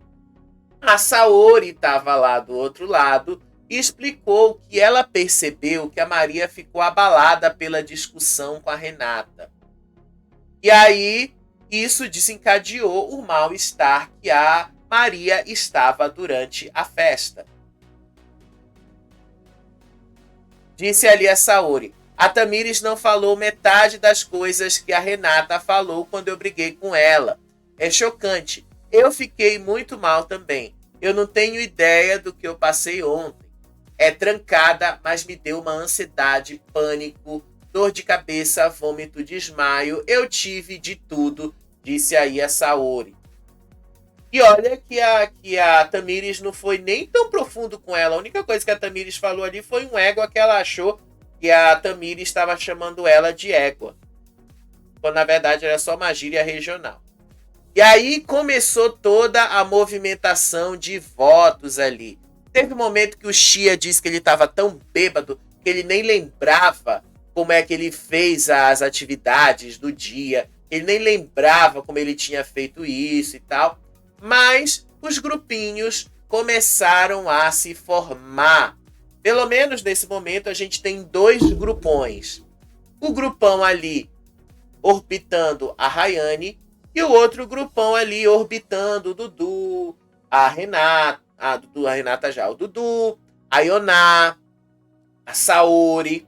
a Saori estava lá do outro lado e explicou que ela percebeu que a Maria ficou abalada pela discussão com a Renata. E aí, isso desencadeou o mal-estar que a Maria estava durante a festa. Disse ali a Saori, a Tamires não falou metade das coisas que a Renata falou quando eu briguei com ela. É chocante. Eu fiquei muito mal também. Eu não tenho ideia do que eu passei ontem. É trancada, mas me deu uma ansiedade, pânico, dor de cabeça, vômito, desmaio. Eu tive de tudo, disse aí a Saori. E olha que a Tamires não foi nem tão profundo com ela. A única coisa que a Tamires falou ali foi um égua que ela achou que a Tamires estava chamando ela de égua. Quando na verdade era só uma gíria regional. E aí começou toda a movimentação de votos ali. Teve um momento que o Chia disse que ele estava tão bêbado que ele nem lembrava como é que ele fez as atividades do dia. Ele nem lembrava como ele tinha feito isso e tal. Mas os grupinhos começaram a se formar. Pelo menos nesse momento a gente tem dois grupões. O grupão ali orbitando a Rayane e o outro grupão ali orbitando o Dudu, a Renata, o Dudu, a Renata já, o Dudu, a Ioná. a Saori.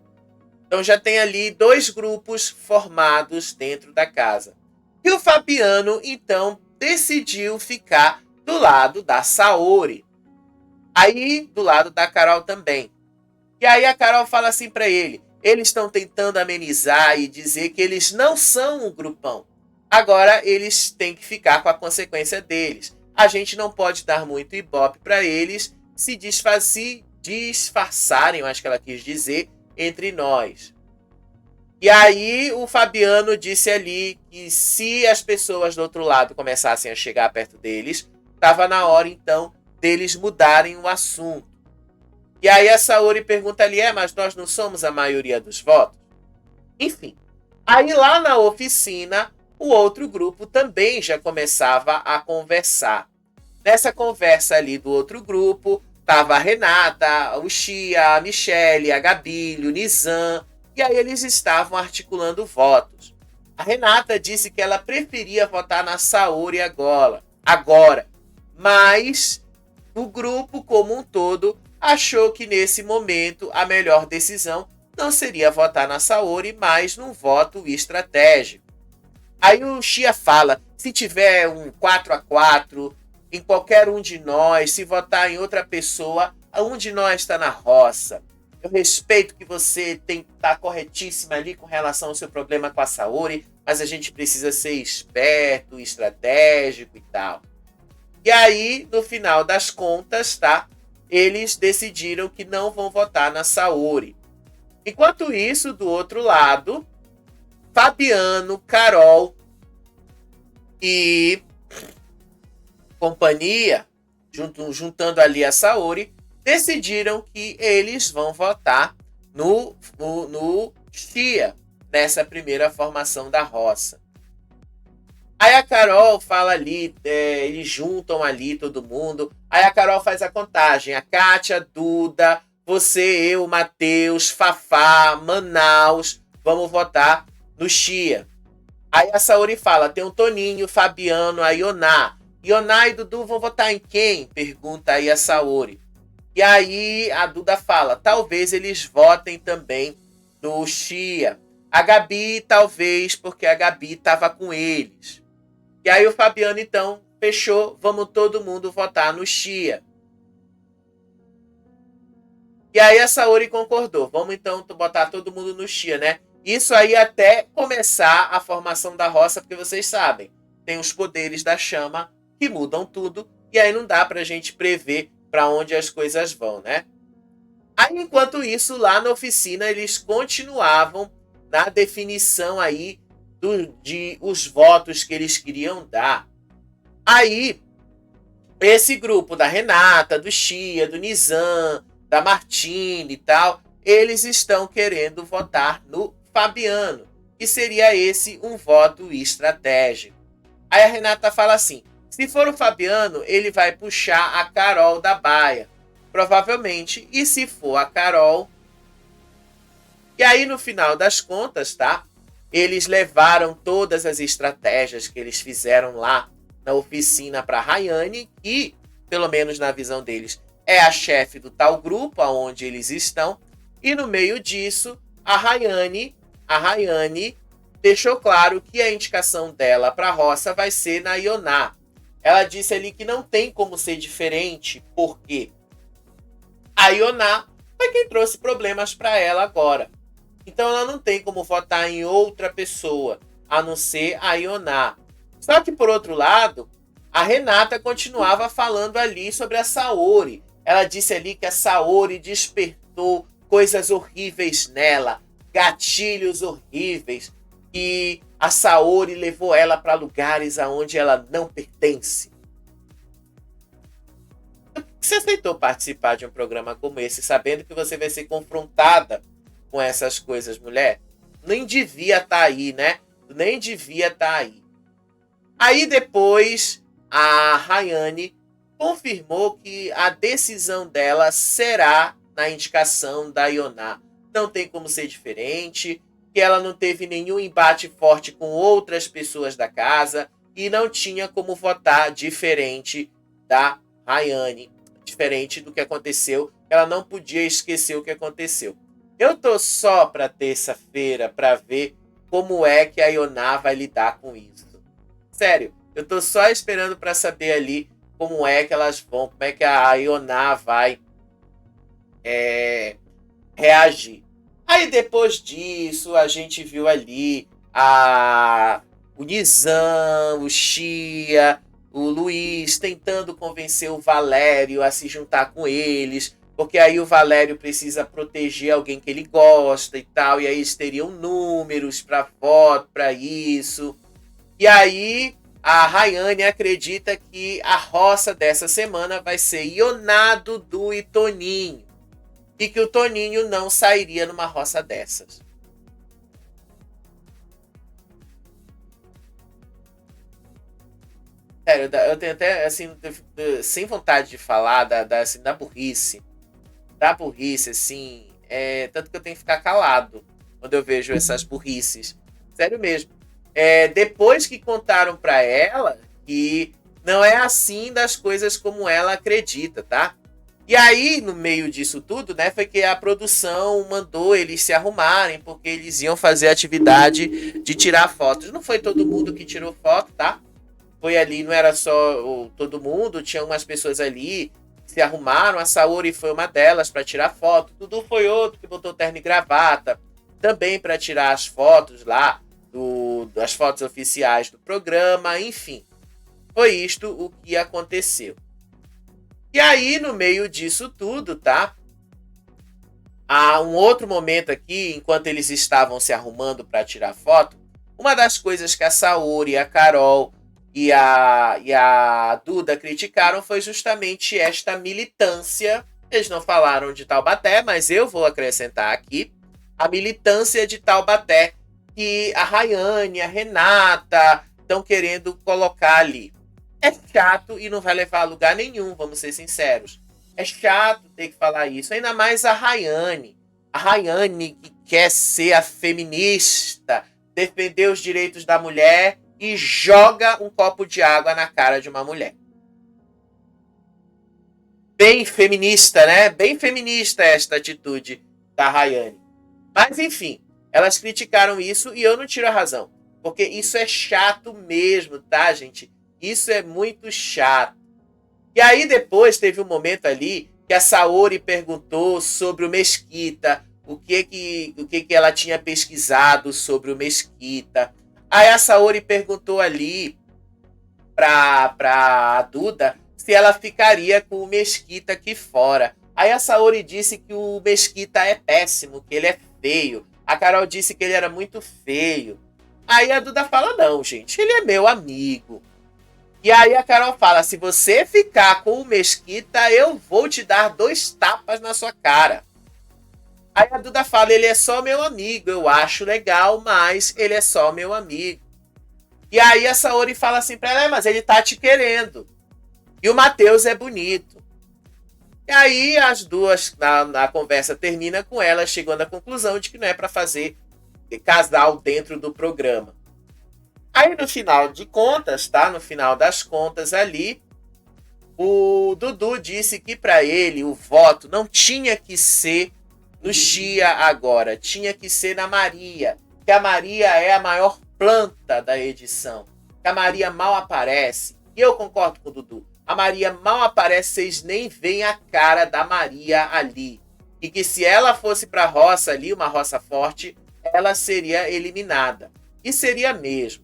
Então já tem ali 2 grupos formados dentro da casa. E o Fabiano, então, decidiu ficar do lado da Saori. Aí, do lado da Carol também. E aí a Carol fala assim para ele: eles estão tentando amenizar e dizer que eles não são um grupão. Agora eles têm que ficar com a consequência deles. A gente não pode dar muito ibope para eles se disfarçarem, eu acho que ela quis dizer, entre nós. E aí o Fabiano disse ali que se as pessoas do outro lado começassem a chegar perto deles, estava na hora então deles mudarem o assunto. E aí a Saori pergunta ali, mas nós não somos a maioria dos votos? Enfim, aí lá na oficina, o outro grupo também já começava a conversar. Nessa conversa ali do outro grupo, tava a Renata, o Chia, a Michele, a Gabi, o Nizam, e aí eles estavam articulando votos. A Renata disse que ela preferia votar na Saori agora, mas o grupo como um todo achou que nesse momento a melhor decisão não seria votar na Saori, mas num voto estratégico. Aí o Chia fala, se tiver um 4-4 em qualquer um de nós, se votar em outra pessoa, um de nós está na roça. Eu respeito que você está corretíssima ali com relação ao seu problema com a Saori, mas a gente precisa ser esperto, estratégico e tal. E aí, no final das contas, tá? Eles decidiram que não vão votar na Saori. Enquanto isso, do outro lado, Fabiano, Carol e companhia, juntando ali a Saori, decidiram que eles vão votar no Chia, nessa primeira formação da roça. Aí a Carol fala ali, eles juntam ali todo mundo. Aí a Carol faz a contagem. A Kátia, Duda, você, eu, Matheus, Fafá, Manaus, vamos votar no Chia. Aí a Saori fala, tem o Toninho, Fabiano, a Ioná. Ioná e Dudu vão votar em quem? Pergunta aí a Saori. E aí a Duda fala, talvez eles votem também no Chia. A Gabi, talvez, porque a Gabi estava com eles. E aí o Fabiano, então, fechou, vamos todo mundo votar no Chia. E aí a Saori concordou, vamos então botar todo mundo no Chia, né? Isso aí até começar a formação da roça, porque vocês sabem, tem os poderes da chama que mudam tudo, e aí não dá pra gente prever para onde as coisas vão, né? Aí, enquanto isso, lá na oficina, eles continuavam na definição aí de os votos que eles queriam dar. Aí, esse grupo da Renata, do Chia, do Nizam, da Martine e tal, eles estão querendo votar no Fabiano, que seria esse um voto estratégico. Aí a Renata fala assim, se for o Fabiano, ele vai puxar a Carol da baia, provavelmente, e se for a Carol... E aí, no final das contas, tá? Eles levaram todas as estratégias que eles fizeram lá na oficina para a Rayane, que, pelo menos na visão deles, é a chefe do tal grupo aonde eles estão. E no meio disso, a Rayane deixou claro que a indicação dela para a roça vai ser na Ioná. Ela disse ali que não tem como ser diferente, porque a Ioná foi quem trouxe problemas para ela agora. Então ela não tem como votar em outra pessoa, a não ser a Ioná. Só que, por outro lado, a Renata continuava falando ali sobre a Saori. Ela disse ali que a Saori despertou coisas horríveis nela, gatilhos horríveis, e a Saori levou ela para lugares aonde ela não pertence. Você aceitou participar de um programa como esse, sabendo que você vai ser confrontada com essas coisas, mulher? Nem devia estar aí, né? Nem devia estar aí. Aí depois, a Rayane confirmou que a decisão dela será na indicação da Ioná. Não tem como ser diferente, que ela não teve nenhum embate forte com outras pessoas da casa e não tinha como votar diferente da Rayane, diferente do que aconteceu. Ela não podia esquecer o que aconteceu. Eu tô só para terça-feira para ver como é que a Ioná vai lidar com isso. Sério, eu tô só esperando para saber ali como é que elas vão, como é que a Ioná vai é, reagir. Aí depois disso, a gente viu ali o Nizam, o Chia, o Luiz tentando convencer o Valério a se juntar com eles, porque aí o Valério precisa proteger alguém que ele gosta e tal, e aí eles teriam números para voto, para isso. E aí a Rayane acredita que a roça dessa semana vai ser Ioná, Dudu e Toninho. E que o Toninho não sairia numa roça dessas. Sério, eu tenho até, assim, sem vontade de falar assim, da burrice. Da burrice, assim. Tanto que eu tenho que ficar calado quando eu vejo essas burrices. Sério mesmo. Depois que contaram pra ela que não é assim das coisas como ela acredita, tá? E aí, no meio disso tudo, né, foi que a produção mandou eles se arrumarem, porque eles iam fazer a atividade de tirar fotos. Não foi todo mundo que tirou foto, tá? Foi ali, não era só todo mundo, tinha umas pessoas ali que se arrumaram. A Saori foi uma delas para tirar foto. Dudu foi outro que botou terno e gravata, também para tirar as fotos lá, das fotos oficiais do programa, enfim. Foi isto o que aconteceu. E aí, no meio disso tudo, tá? Há um outro momento aqui, enquanto eles estavam se arrumando para tirar foto, uma das coisas que a Saori, a Carol e a Duda criticaram foi justamente esta militância. Eles não falaram de Taubaté, mas eu vou acrescentar aqui a militância de Taubaté que a Rayane, a Renata estão querendo colocar ali. É chato e não vai levar a lugar nenhum, vamos ser sinceros. É chato ter que falar isso, ainda mais a Rayane. A Rayane que quer ser a feminista, defender os direitos da mulher e joga um copo de água na cara de uma mulher. Bem feminista, né? Bem feminista esta atitude da Rayane. Mas enfim, elas criticaram isso e eu não tiro a razão. Porque isso é chato mesmo, tá, gente? Isso é muito chato. E aí depois teve um momento ali que a Saori perguntou sobre o Mesquita, o que ela tinha pesquisado sobre o Mesquita. Aí a Saori perguntou ali pra Duda se ela ficaria com o Mesquita aqui fora. Aí a Saori disse que o Mesquita é péssimo, que ele é feio. A Carol disse que ele era muito feio. Aí a Duda fala, não, gente, ele é meu amigo. E aí a Carol fala, se você ficar com o Mesquita, eu vou te dar 2 tapas na sua cara. Aí a Duda fala, ele é só meu amigo, eu acho legal, mas ele é só meu amigo. E aí a Saori fala assim pra ela, mas ele tá te querendo. E o Matheus é bonito. E aí as duas, na conversa termina com ela chegando à conclusão de que não é pra fazer casal dentro do programa. Aí no final de contas, tá? No final das contas ali, o Dudu disse que para ele o voto não tinha que ser no Chia agora, tinha que ser na Maria, que a Maria é a maior planta da edição, que a Maria mal aparece. E eu concordo com o Dudu. A Maria mal aparece, vocês nem veem a cara da Maria ali. E que se ela fosse para a roça ali, uma roça forte, ela seria eliminada. E seria mesmo.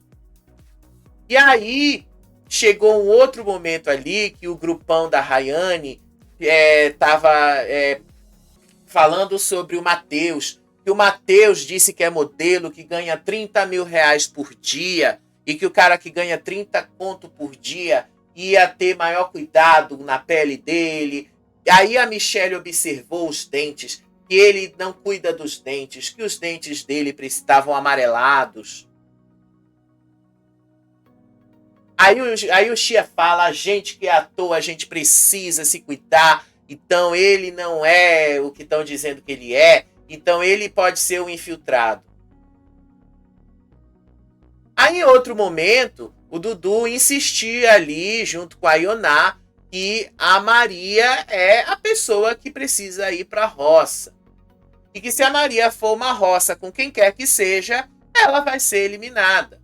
E aí, chegou um outro momento ali que o grupão da Rayane estava falando sobre o Matheus. Que o Matheus disse que é modelo, que ganha 30 mil reais por dia. E que o cara que ganha 30 conto por dia ia ter maior cuidado na pele dele. Aí a Michelle observou os dentes. Que ele não cuida dos dentes. Que os dentes dele estavam amarelados. Aí o Chia fala, a gente que é ator, a gente precisa se cuidar, então ele não é o que estão dizendo que ele é, então ele pode ser um infiltrado. Aí em outro momento, o Dudu insistia ali, junto com a Ioná, que a Maria é a pessoa que precisa ir para a roça. E que se a Maria for uma roça com quem quer que seja, ela vai ser eliminada.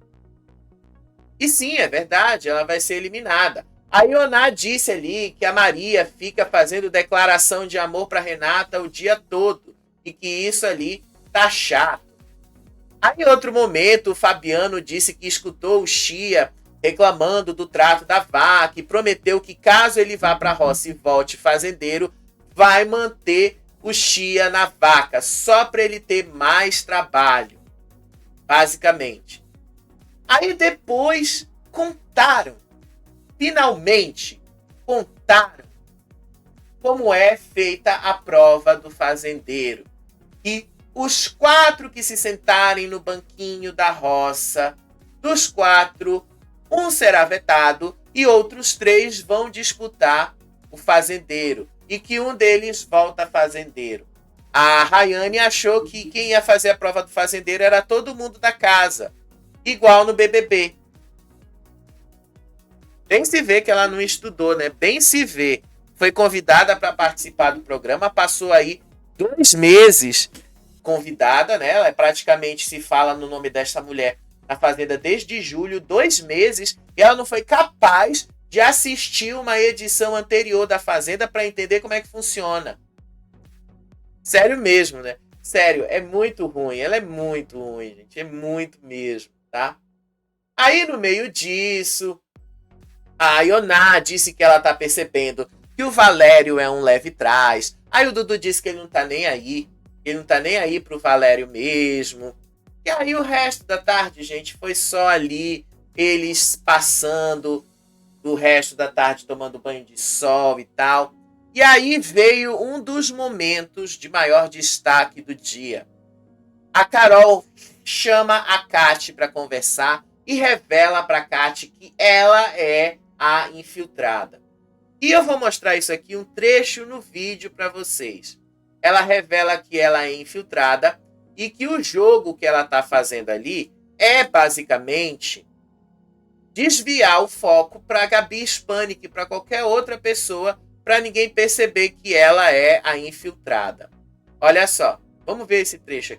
E sim, é verdade, ela vai ser eliminada. A Ioná disse ali que a Maria fica fazendo declaração de amor para Renata o dia todo. E que isso ali tá chato. Aí em outro momento, o Fabiano disse que escutou o Chia reclamando do trato da vaca e prometeu que caso ele vá para a roça e volte fazendeiro, vai manter o Chia na vaca, só para ele ter mais trabalho, basicamente. Aí depois contaram, finalmente contaram como é feita a prova do fazendeiro. E os 4 que se sentarem no banquinho da roça, dos 4, um será vetado e outros 3 vão disputar o fazendeiro. E que um deles volta fazendeiro. A Rayane achou que quem ia fazer a prova do fazendeiro era todo mundo da casa. Igual no BBB. Bem se vê que ela não estudou, né? Bem se vê. Foi convidada para participar do programa, passou aí 2 meses convidada, né? Ela praticamente se fala no nome desta mulher na Fazenda desde julho, 2 meses, e ela não foi capaz de assistir uma edição anterior da Fazenda para entender como é que funciona. Sério mesmo, né? Sério, é muito ruim. Ela é muito ruim, gente. É muito mesmo, tá? Aí, no meio disso, a Ioná disse que ela tá percebendo que o Valério é um leve trás. Aí o Dudu disse que ele não tá nem aí. Ele não tá nem aí pro Valério mesmo. E aí o resto da tarde, gente, foi só ali eles passando o resto da tarde tomando banho de sol e tal. E aí veio um dos momentos de maior destaque do dia. A Carol chama a Kati para conversar e revela para Kati que ela é a infiltrada. E eu vou mostrar isso aqui, um trecho no vídeo para vocês. Ela revela que ela é infiltrada e que o jogo que ela está fazendo ali é basicamente desviar o foco para Gabi Hispanic, para qualquer outra pessoa, para ninguém perceber que ela é a infiltrada. Olha só, vamos ver esse trecho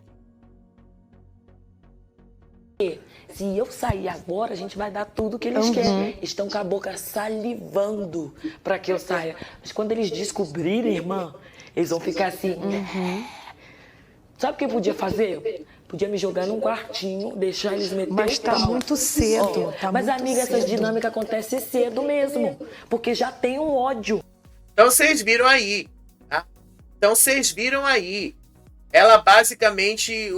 aqui. Se eu sair agora, a gente vai dar tudo que eles querem. Estão com a boca salivando para que eu saia. Mas quando eles descobrirem, irmã, eles vão ficar assim. Sabe o que eu podia fazer? Podia me jogar num quartinho, deixar eles meter Mas tá muito cedo. Tá mas, muito amiga, cedo. essas dinâmicas acontecem cedo mesmo. Porque já tem um ódio. Então vocês viram aí. Tá? Então vocês viram aí. Ela basicamente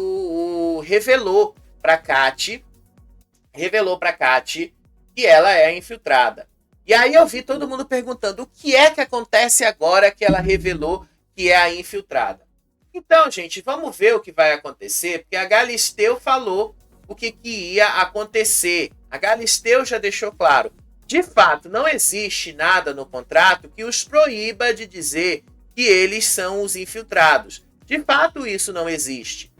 revelou para Kati. Revelou para Kati que ela é a infiltrada. E aí eu vi todo mundo perguntando o que é que acontece agora que ela revelou que é a infiltrada. Então, gente, vamos ver o que vai acontecer, porque a Galisteu falou o que ia acontecer. A Galisteu já deixou claro. De fato, não existe nada no contrato que os proíba de dizer que eles são os infiltrados. De fato, isso não existe.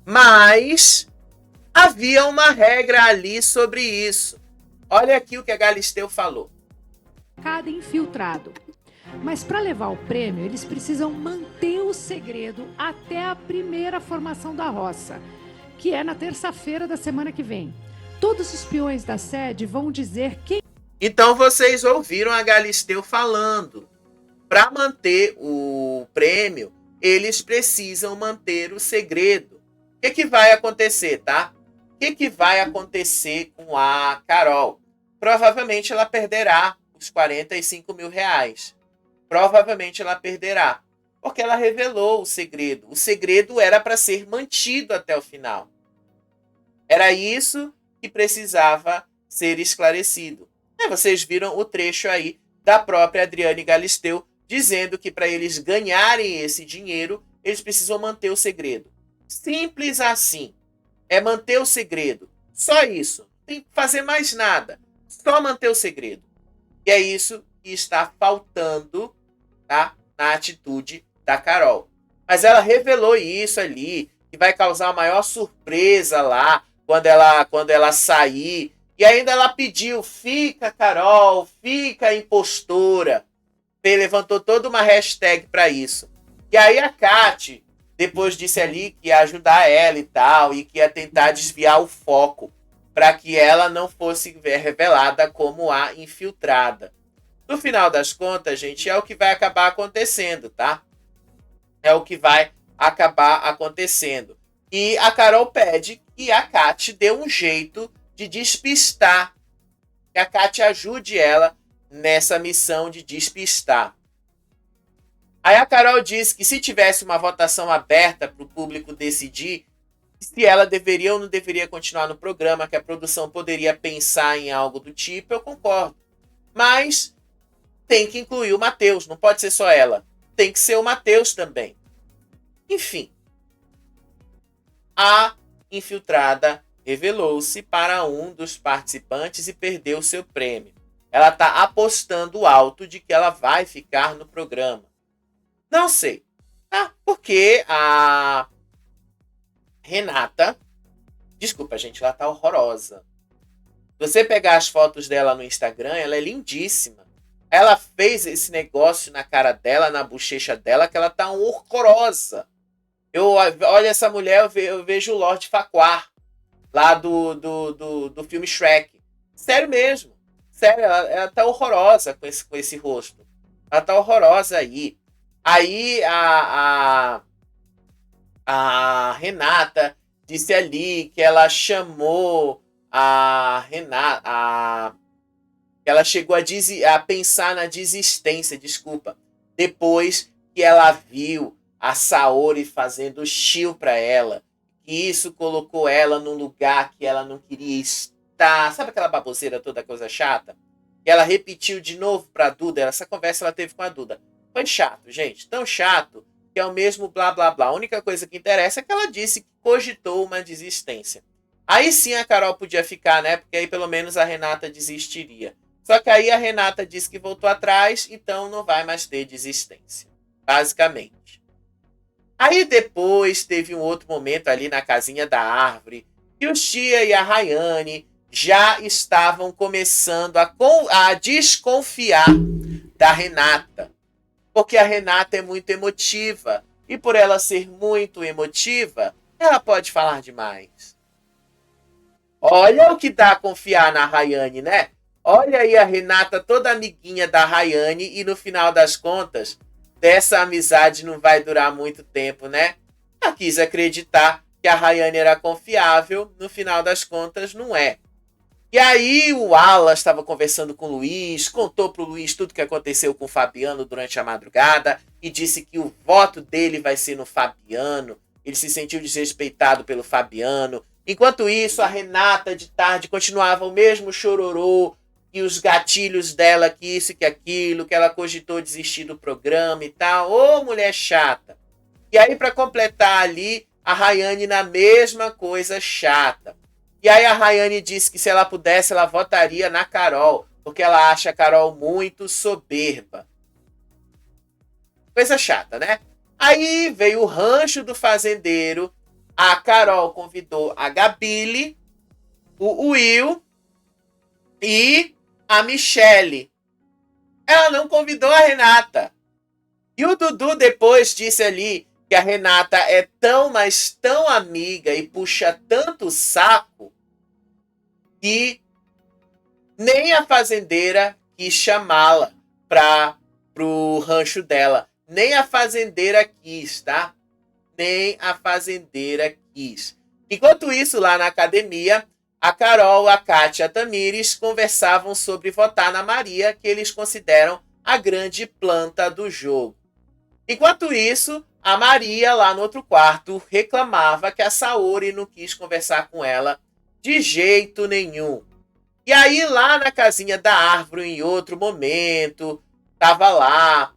Mas havia uma regra ali sobre isso. Olha aqui o que a Galisteu falou. Cada infiltrado. Mas para levar o prêmio, eles precisam manter o segredo até a primeira formação da roça, que é na terça-feira da semana que vem. Todos os peões da sede vão dizer quem... Então vocês ouviram a Galisteu falando. Para manter o prêmio, eles precisam manter o segredo. O que vai acontecer, tá? O que vai acontecer com a Carol? Provavelmente ela perderá os R$45 mil. Provavelmente ela perderá, porque ela revelou o segredo. O segredo era para ser mantido até o final. Era isso que precisava ser esclarecido. E vocês viram o trecho aí da própria Adriane Galisteu dizendo que para eles ganharem esse dinheiro, eles precisam manter o segredo. Simples assim. É manter o segredo. Só isso. Não tem que fazer mais nada. Só manter o segredo. E é isso que está faltando, tá, na atitude da Carol. Mas ela revelou isso ali, que vai causar a maior surpresa lá, quando ela sair. E ainda ela pediu, fica Carol, fica impostora. Ele levantou toda uma hashtag para isso. E aí a Kati depois disse ali que ia ajudar ela e tal, e que ia tentar desviar o foco para que ela não fosse revelada como a infiltrada. No final das contas, gente, é o que vai acabar acontecendo, tá? É o que vai acabar acontecendo. E a Carol pede que a Kat dê um jeito de despistar, que a Kat ajude ela nessa missão de despistar. Aí a Carol diz que se tivesse uma votação aberta para o público decidir se ela deveria ou não deveria continuar no programa, que a produção poderia pensar em algo do tipo, eu concordo. Mas tem que incluir o Matheus, não pode ser só ela. Tem que ser o Matheus também. Enfim, a infiltrada revelou-se para um dos participantes e perdeu seu prêmio. Ela está apostando alto de que ela vai ficar no programa. Não sei. Porque a Renata... Desculpa, gente, ela tá horrorosa. Se você pegar as fotos dela no Instagram, ela é lindíssima. Ela fez esse negócio na cara dela, na bochecha dela, que ela tá horrorosa. Eu olho essa mulher, eu vejo o Lord Farquaad, lá do filme Shrek. Sério mesmo. Sério, ela tá horrorosa com esse rosto. Ela tá horrorosa aí. Aí a Renata disse ali que ela chamou a Renata... ela chegou a pensar na desistência, depois que ela viu a Saori fazendo chill para ela, que isso colocou ela num lugar que ela não queria estar. Sabe aquela baboseira toda, coisa chata? E ela repetiu de novo para a Duda, essa conversa ela teve com a Duda. Foi chato, gente, tão chato que é o mesmo blá blá blá. A única coisa que interessa é que ela disse que cogitou uma desistência. Aí sim a Carol podia ficar, né? Porque aí pelo menos a Renata desistiria. Só que aí a Renata disse que voltou atrás, então não vai mais ter desistência. Basicamente. Aí depois teve um outro momento ali na casinha da árvore, que o Chia e a Rayane já estavam começando a desconfiar da Renata. Porque a Renata é muito emotiva. E por ela ser muito emotiva, ela pode falar demais. Olha o que dá a confiar na Rayane, né? Olha aí a Renata toda amiguinha da Rayane e no final das contas, dessa amizade não vai durar muito tempo, né? Ela quis acreditar que a Rayane era confiável, no final das contas não é. E aí o Wallace estava conversando com o Luiz, contou para o Luiz tudo o que aconteceu com o Fabiano durante a madrugada e disse que o voto dele vai ser no Fabiano. Ele se sentiu desrespeitado pelo Fabiano. Enquanto isso, a Renata de tarde continuava o mesmo chororô e os gatilhos dela, que isso e que aquilo, que ela cogitou desistir do programa e tal. Ô, mulher chata. E aí, para completar ali, a Rayane na mesma coisa chata. E aí a Rayane disse que se ela pudesse, ela votaria na Carol, porque ela acha a Carol muito soberba. Coisa chata, né? Aí veio o rancho do fazendeiro, a Carol convidou a Gabile, o Will e a Michele. Ela não convidou a Renata. E o Dudu depois disse ali que a Renata é tão, mas tão amiga e puxa tanto saco que nem a fazendeira quis chamá-la pro rancho dela. Nem a fazendeira quis, tá? Nem a fazendeira quis. Enquanto isso, lá na academia, a Carol, a Kátia e a Tamires conversavam sobre votar na Maria, que eles consideram a grande planta do jogo. Enquanto isso, a Maria, lá no outro quarto, reclamava que a Saori não quis conversar com ela de jeito nenhum. E aí, lá na casinha da árvore, em outro momento, tava lá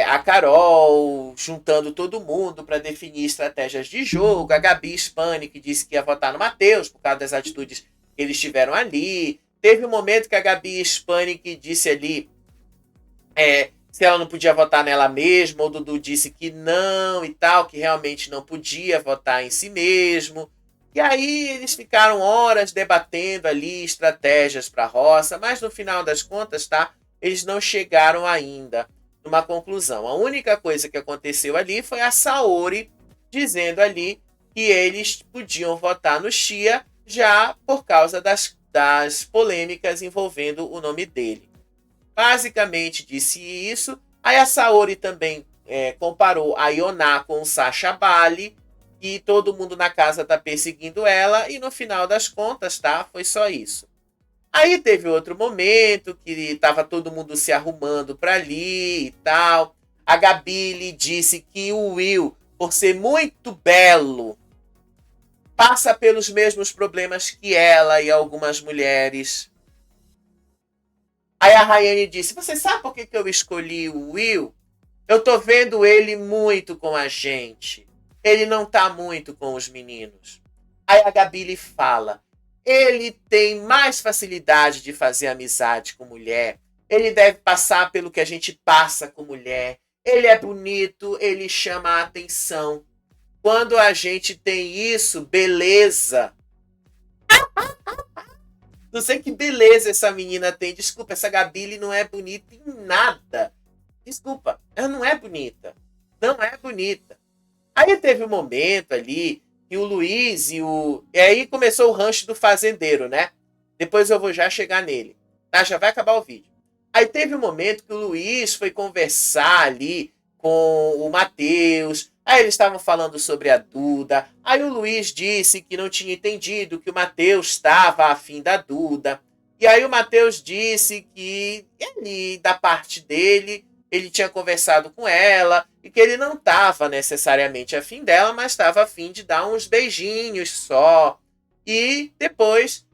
a Carol juntando todo mundo para definir estratégias de jogo. A Gabi Spani, que disse que ia votar no Matheus por causa das atitudes que eles tiveram ali. Teve um momento que a Gabi Spani que disse ali se ela não podia votar nela mesma, o Dudu disse que não e tal, que realmente não podia votar em si mesmo. E aí eles ficaram horas debatendo ali estratégias para a roça, mas no final das contas, tá? Eles não chegaram ainda numa conclusão. A única coisa que aconteceu ali foi a Saori dizendo ali que eles podiam votar no Chia já por causa das polêmicas envolvendo o nome dele. Basicamente disse isso. Aí a Saori também comparou a Yoná com o Sacha Bali, e todo mundo na casa tá perseguindo ela, e no final das contas, tá? Foi só isso. Aí teve outro momento que tava todo mundo se arrumando para ali e tal. A Gabi disse que o Will, por ser muito belo, passa pelos mesmos problemas que ela e algumas mulheres. Aí a Rayane disse, você sabe por que eu escolhi o Will? Eu tô vendo ele muito com a gente. Ele não tá muito com os meninos. Aí a Gabi fala, ele tem mais facilidade de fazer amizade com mulher. Ele deve passar pelo que a gente passa com mulher. Ele é bonito, ele chama a atenção. Quando a gente tem isso, beleza. Não sei que beleza essa menina tem. Desculpa, essa Gabi não é bonita em nada. Desculpa, ela não é bonita. Não é bonita. Aí teve um momento ali que o Luiz e aí começou o rancho do fazendeiro, né? Depois eu vou já chegar nele. Tá? Já vai acabar o vídeo. Aí teve um momento que o Luiz foi conversar ali com o Matheus. Aí eles estavam falando sobre a Duda. Aí o Luiz disse que não tinha entendido que o Matheus estava afim da Duda. E aí o Matheus disse que ele, da parte dele, ele tinha conversado com ela e que ele não estava necessariamente afim dela, mas estava afim de dar uns beijinhos só. E depois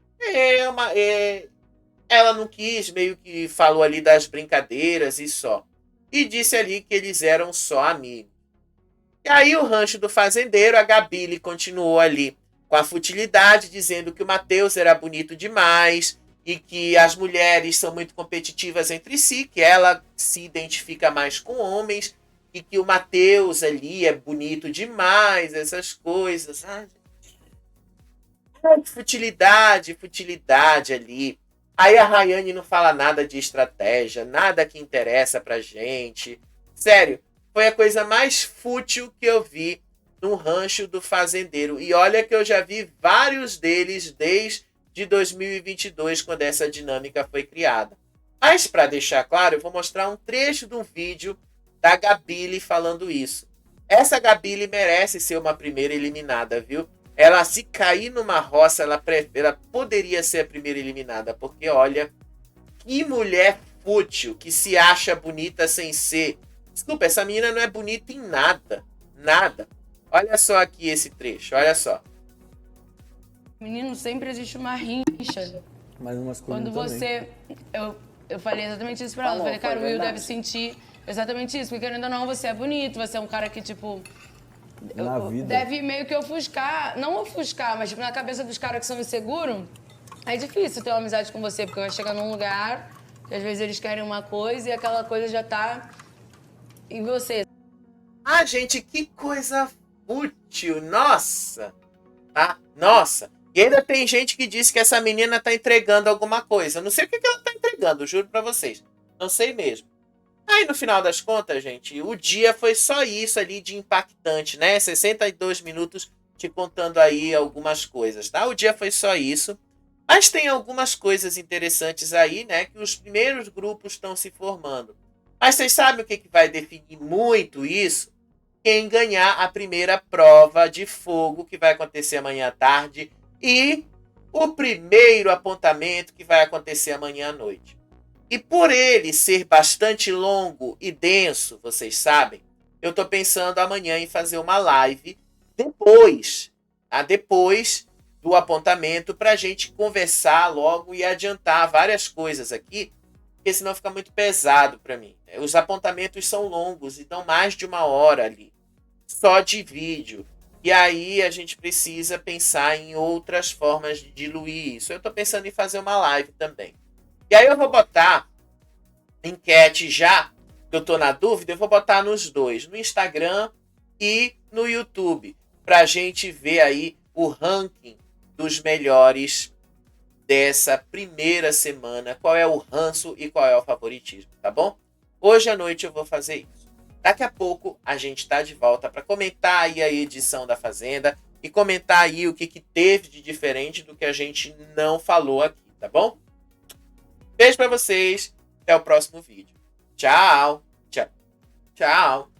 ela não quis, meio que falou ali das brincadeiras e só. E disse ali que eles eram só amigos. E aí o rancho do fazendeiro, a Gabi continuou ali com a futilidade, dizendo que o Matheus era bonito demais e que as mulheres são muito competitivas entre si, que ela se identifica mais com homens e que o Matheus ali é bonito demais, essas coisas. Futilidade ali. Aí a Rayane não fala nada de estratégia, nada que interessa pra gente. Sério, foi a coisa mais fútil que eu vi no rancho do fazendeiro. E olha que eu já vi vários deles desde 2022, quando essa dinâmica foi criada. Mas, para deixar claro, eu vou mostrar um trecho de um vídeo da Gabi falando isso. Essa Gabi merece ser uma primeira eliminada, viu? Ela, se cair numa roça, ela poderia ser a primeira eliminada. Porque, olha, que mulher fútil, que se acha bonita sem ser. Desculpa, essa menina não é bonita em nada. Nada. Olha só aqui esse trecho, olha só. Menino, sempre existe uma rincha. Mas no masculino Quando também. você... Eu falei exatamente isso pra ela. Eu falei, cara, o Will deve sentir exatamente isso. Porque, querendo ou não, você é bonito. Você é um cara que, tipo... Na vida. Deve meio que ofuscar. Não ofuscar, mas, tipo, na cabeça dos caras que são inseguros, é difícil ter uma amizade com você. Porque vai chegar num lugar que, às vezes, eles querem uma coisa e aquela coisa já tá em você. Ah, gente, que coisa fútil. Nossa. Tá? Nossa. E ainda tem gente que diz que essa menina tá entregando alguma coisa. Não sei o que ela tá entregando, juro pra vocês. Não sei mesmo. Aí, no final das contas, gente, o dia foi só isso ali de impactante, né? 62 minutos te contando aí algumas coisas, tá? O dia foi só isso. Mas tem algumas coisas interessantes aí, né? Que os primeiros grupos estão se formando. Mas vocês sabem o que vai definir muito isso? Quem ganhar a primeira prova de fogo, que vai acontecer amanhã à tarde, e o primeiro apontamento, que vai acontecer amanhã à noite. E por ele ser bastante longo e denso, vocês sabem, eu estou pensando amanhã em fazer uma live depois, tá? Depois do apontamento, para a gente conversar logo e adiantar várias coisas aqui, porque senão fica muito pesado para mim. Os apontamentos são longos, então mais de 1 hora ali, só de vídeo. E aí a gente precisa pensar em outras formas de diluir isso. Eu estou pensando em fazer uma live também. E aí eu vou botar enquete já, que eu estou na dúvida, eu vou botar nos dois, no Instagram e no YouTube, para a gente ver aí o ranking dos melhores dessa primeira semana, qual é o ranço e qual é o favoritismo, tá bom? Hoje à noite eu vou fazer isso. Daqui a pouco a gente tá de volta para comentar aí a edição da Fazenda e comentar aí o que teve de diferente do que a gente não falou aqui, tá bom? Beijo para vocês, até o próximo vídeo. Tchau, tchau, tchau.